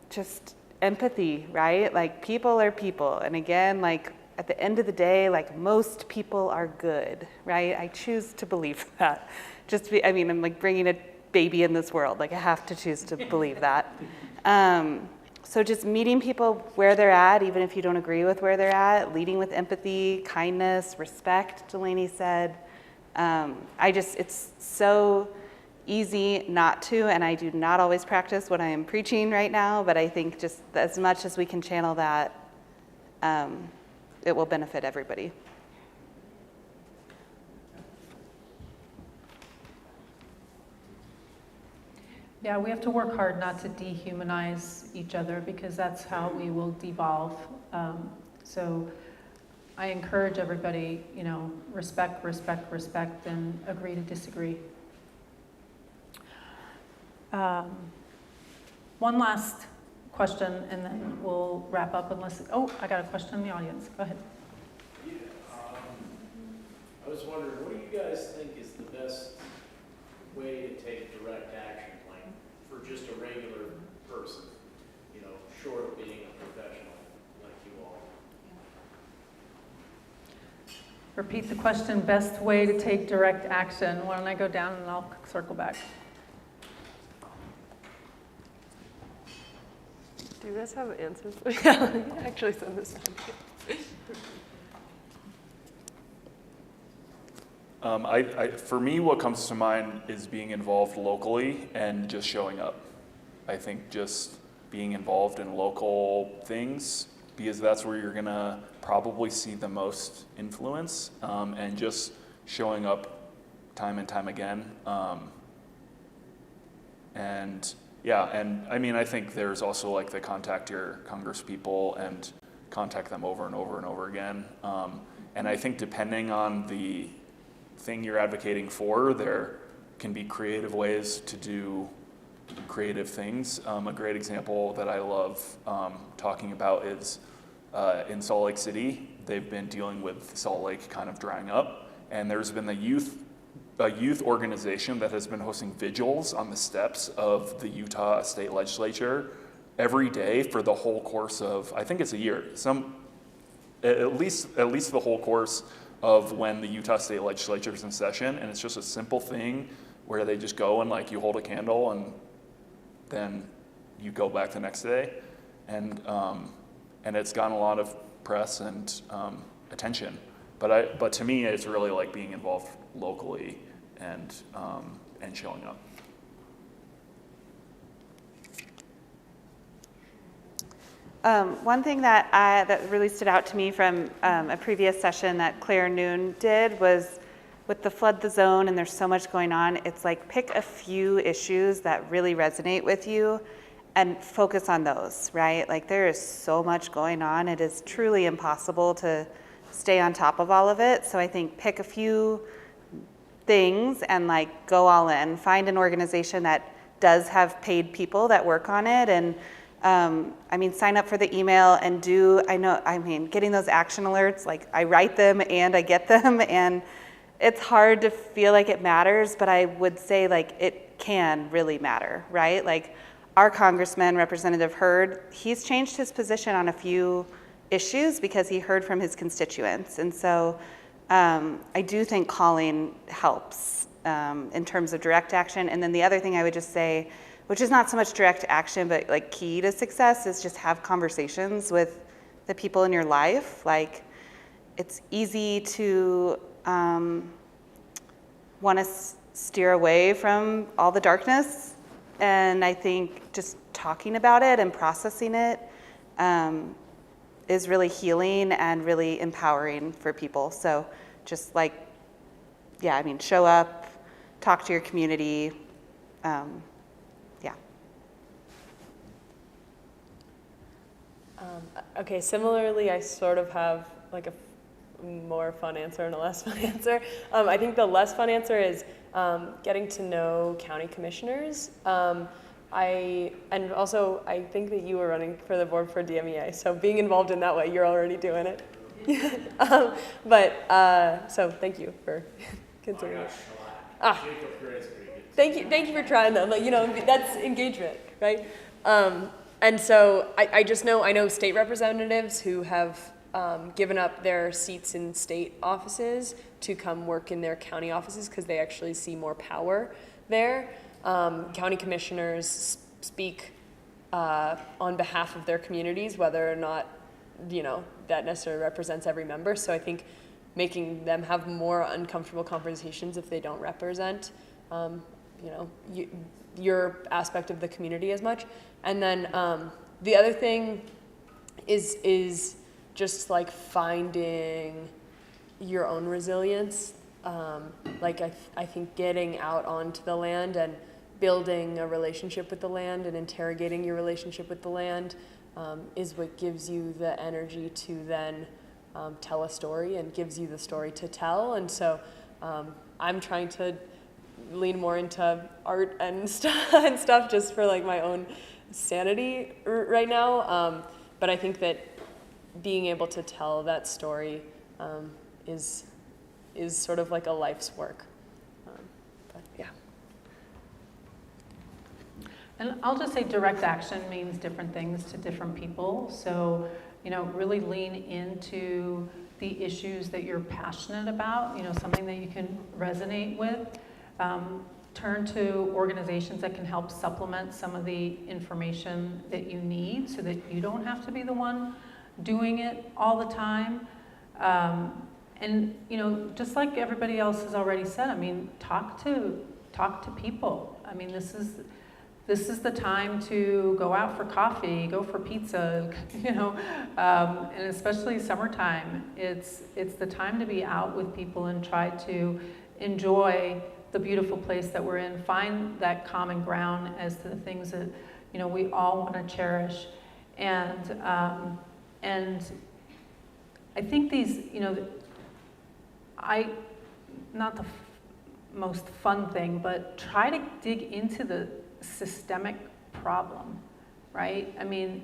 just empathy, right? Like people are people. And again, like at the end of the day, like most people are good, right? I choose to believe that. I'm like bringing a baby in this world. Like I have to choose to believe that. So just meeting people where they're at, even if you don't agree with where they're at, leading with empathy, kindness, respect, Delaney said. It's so easy not to, and I do not always practice what I am preaching right now, but I think just as much as we can channel that, it will benefit everybody.
Yeah, we have to work hard not to dehumanize each other, because that's how we will devolve. So I encourage everybody, you know, respect, respect, respect, and agree to disagree. One last question, and then we'll wrap up unless, I got a question in the audience. Go ahead.
Yeah, I was wondering, what do you guys think is the best way to take direct action, like for just a regular person, you know, short of being a professional like you all?
Repeat the question, best way to take direct action. Why don't I go down and I'll circle back.
Do you guys have answers? Yeah, actually send this to me.
For me, what comes to mind is being involved locally and just showing up. I think just being involved in local things, because that's where you're gonna probably see the most influence, and just showing up time and time again. And yeah, and I mean, I think there's also like the contact your Congress people and contact them over and over and over again. And I think depending on the thing you're advocating for, there can be creative ways to do creative things. A great example that I love talking about is in Salt Lake City. They've been dealing with Salt Lake kind of drying up, and there's been a youth organization that has been hosting vigils on the steps of the Utah State Legislature every day for the whole course of, I think it's a year, at least the whole course of when the Utah State Legislature is in session. And it's just a simple thing where they just go and like you hold a candle and then you go back the next day. And it's gotten a lot of press and attention. But to me, it's really like being involved locally and showing up.
One thing that really stood out to me from a previous session that Claire Noon did was with the Flood the Zone, and there's so much going on, it's like pick a few issues that really resonate with you and focus on those, right? Like there is so much going on. It is truly impossible to stay on top of all of it. So I think pick a few things and like go all in. Find an organization that does have paid people that work on it, and sign up for the email and getting those action alerts, like I write them and I get them, and it's hard to feel like it matters, but I would say like it can really matter, right? Like our Congressman, Representative Hurd, he's changed his position on a few issues because he heard from his constituents. And so I do think calling helps in terms of direct action. And then the other thing I would just say, which is not so much direct action, but like key to success, is just have conversations with the people in your life. Like it's easy to want to steer away from all the darkness. And I think just talking about it and processing it is really healing and really empowering for people. So just like, show up, talk to your community.
Okay, similarly, I sort of have like a more fun answer and a less fun answer. I think the less fun answer is getting to know county commissioners. I think that you were running for the board for DMEA, so being involved in that way, you're already doing it. So thank you for considering it. Thank you for trying though. Like, that's engagement, right? And so I know state representatives who have given up their seats in state offices to come work in their county offices because they actually see more power there. County commissioners speak on behalf of their communities, whether or not, that necessarily represents every member. So I think making them have more uncomfortable conversations if they don't represent, your aspect of the community as much. And then the other thing is just like finding your own resilience. I think getting out onto the land and building a relationship with the land and interrogating your relationship with the land is what gives you the energy to then tell a story and gives you the story to tell. And so I'm trying to lean more into art and stuff just for like my own sanity right now. But I think that being able to tell that story is sort of like a life's work. But yeah.
And I'll just say direct action means different things to different people. So, really lean into the issues that you're passionate about, something that you can resonate with. Turn to organizations that can help supplement some of the information that you need so that you don't have to be the one doing it all the time. And just like everybody else has already said, talk to people. This is the time to go out for coffee, go for pizza, and especially summertime. It's the time to be out with people and try to enjoy the beautiful place that we're in, find that common ground as to the things that, you know, we all want to cherish. And I think these, you know, not the most fun thing, but try to dig into the systemic problem, right? I mean,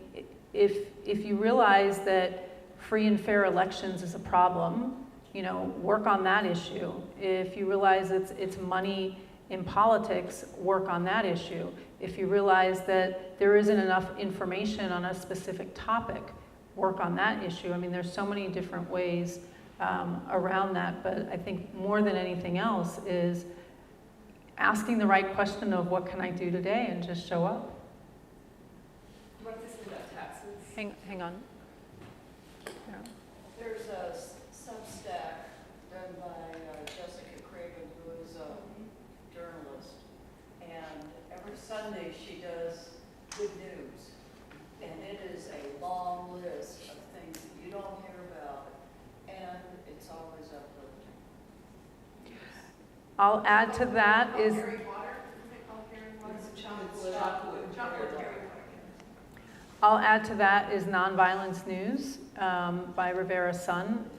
if you realize that free and fair elections is a problem, you know, work on that issue. If you realize it's money in politics, work on that issue. If you realize that there isn't enough information on a specific topic, work on that issue. I mean, there's so many different ways around that, but I think more than anything else is asking the right question of what can I do today, and just show up.
What if this is about taxes?
Hang on. Yeah.
There's a Substack done by Jessica Craven, who is a journalist, and every Sunday she does good news, and it is a long list of things that you don't hear about, and it's always uplifting.
I'll add to that is,
Harry Potter, isn't it called Harry Potter? Chocolate Harry Potter.
I'll add to that is Nonviolence News by Rivera's son.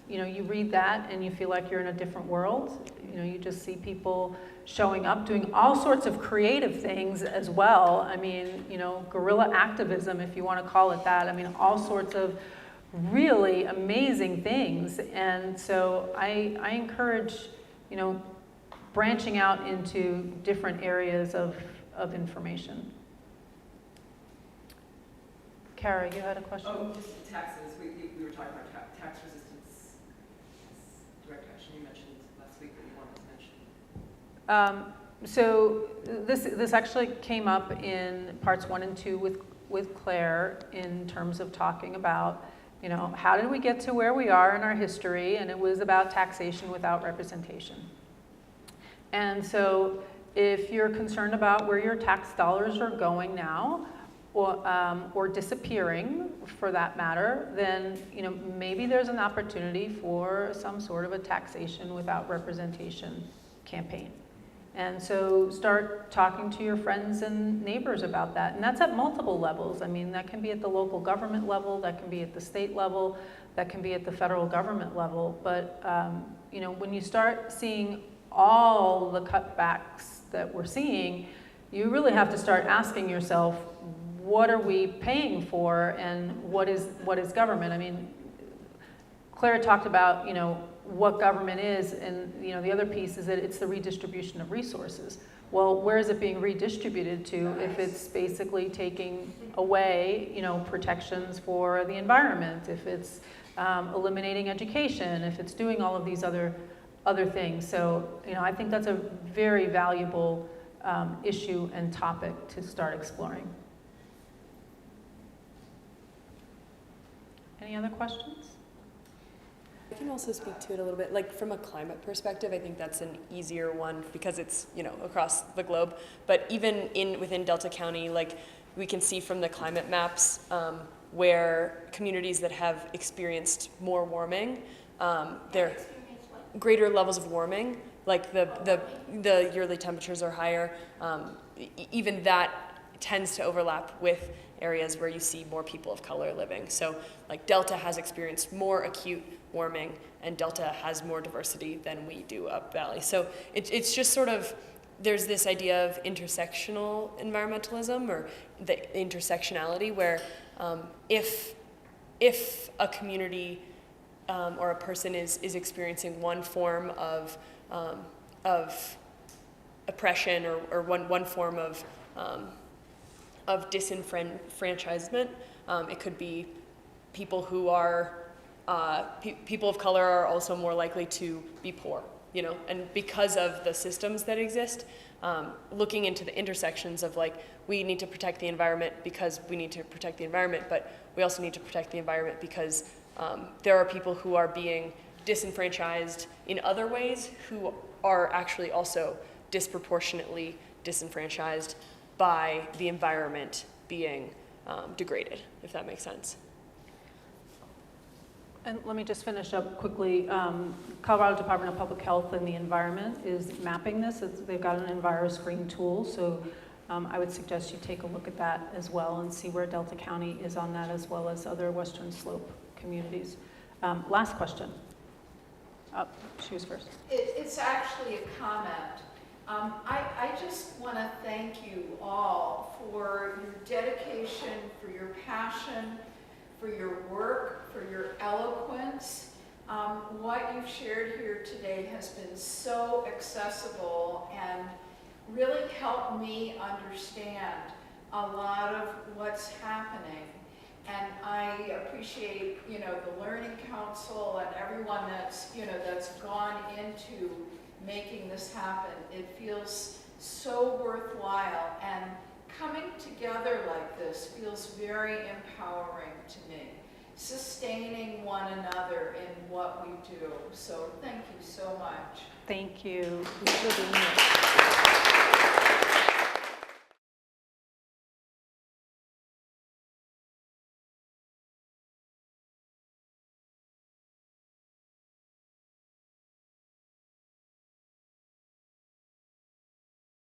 You know, you read that and you feel like you're in a different world. You know, you just see people showing up, doing all sorts of creative things as well. I mean, you know, guerrilla activism, if you want to call it that. I mean, all sorts of really amazing things. And so I encourage, you know, branching out into different areas of information. Kara, you had a question?
Oh, just taxes. We were talking about tax resistance direct action. You mentioned last week that you wanted to mention.
So this actually came up in parts 1 and 2 with Claire in terms of talking about, you know, how did we get to where we are in our history, and it was about taxation without representation. And so if you're concerned about where your tax dollars are going now, or disappearing for that matter, then, you know, maybe there's an opportunity for some sort of a taxation without representation campaign. And so start talking to your friends and neighbors about that. And that's at multiple levels. I mean, that can be at the local government level, that can be at the state level, that can be at the federal government level. But, you know, when you start seeing all the cutbacks that we're seeing, you really have to start asking yourself, what are we paying for, and what is government? I mean, Claire talked about, you know, what government is, and, you know, the other piece is that it's the redistribution of resources. Well, where is it being redistributed to if it's basically taking away, you know, protections for the environment, if it's eliminating education, if it's doing all of these other things? So, you know, I think that's a very valuable issue and topic to start exploring. Any other questions?
I can also speak to it a little bit. Like, from a climate perspective, I think that's an easier one because it's, you know, across the globe. But even within Delta County, like, we can see from the climate maps where communities that have experienced more warming, their greater levels of warming, like the yearly temperatures are higher. Even that tends to overlap with areas where you see more people of color living. So, like, Delta has experienced more acute warming, and Delta has more diversity than we do up Valley. So it's just sort of, there's this idea of intersectional environmentalism, or the intersectionality, where if a community or a person is experiencing one form of oppression, or one form of disenfranchisement, it could be people who are people of color are also more likely to be poor, you know, and because of the systems that exist, looking into the intersections of, like, we need to protect the environment because we need to protect the environment, but we also need to protect the environment because there are people who are being disenfranchised in other ways who are actually also disproportionately disenfranchised by the environment being degraded, if that makes sense.
And let me just finish up quickly. Colorado Department of Public Health and the Environment is mapping this. They've got an EnviroScreen tool, so I would suggest you take a look at that as well and see where Delta County is on that, as well as other Western Slope communities. Last question. She was first.
It's actually a comment. I just want to thank you all for your dedication, for your passion, for your work, for your eloquence. What you've shared here today has been so accessible and really helped me understand a lot of what's happening. And I appreciate, the Learning Council and everyone that's, that's gone into making this happen. It feels so worthwhile, and coming together like this feels very empowering to me. Sustaining one another in what we do. So thank you so much.
Thank you. Thank you for being here.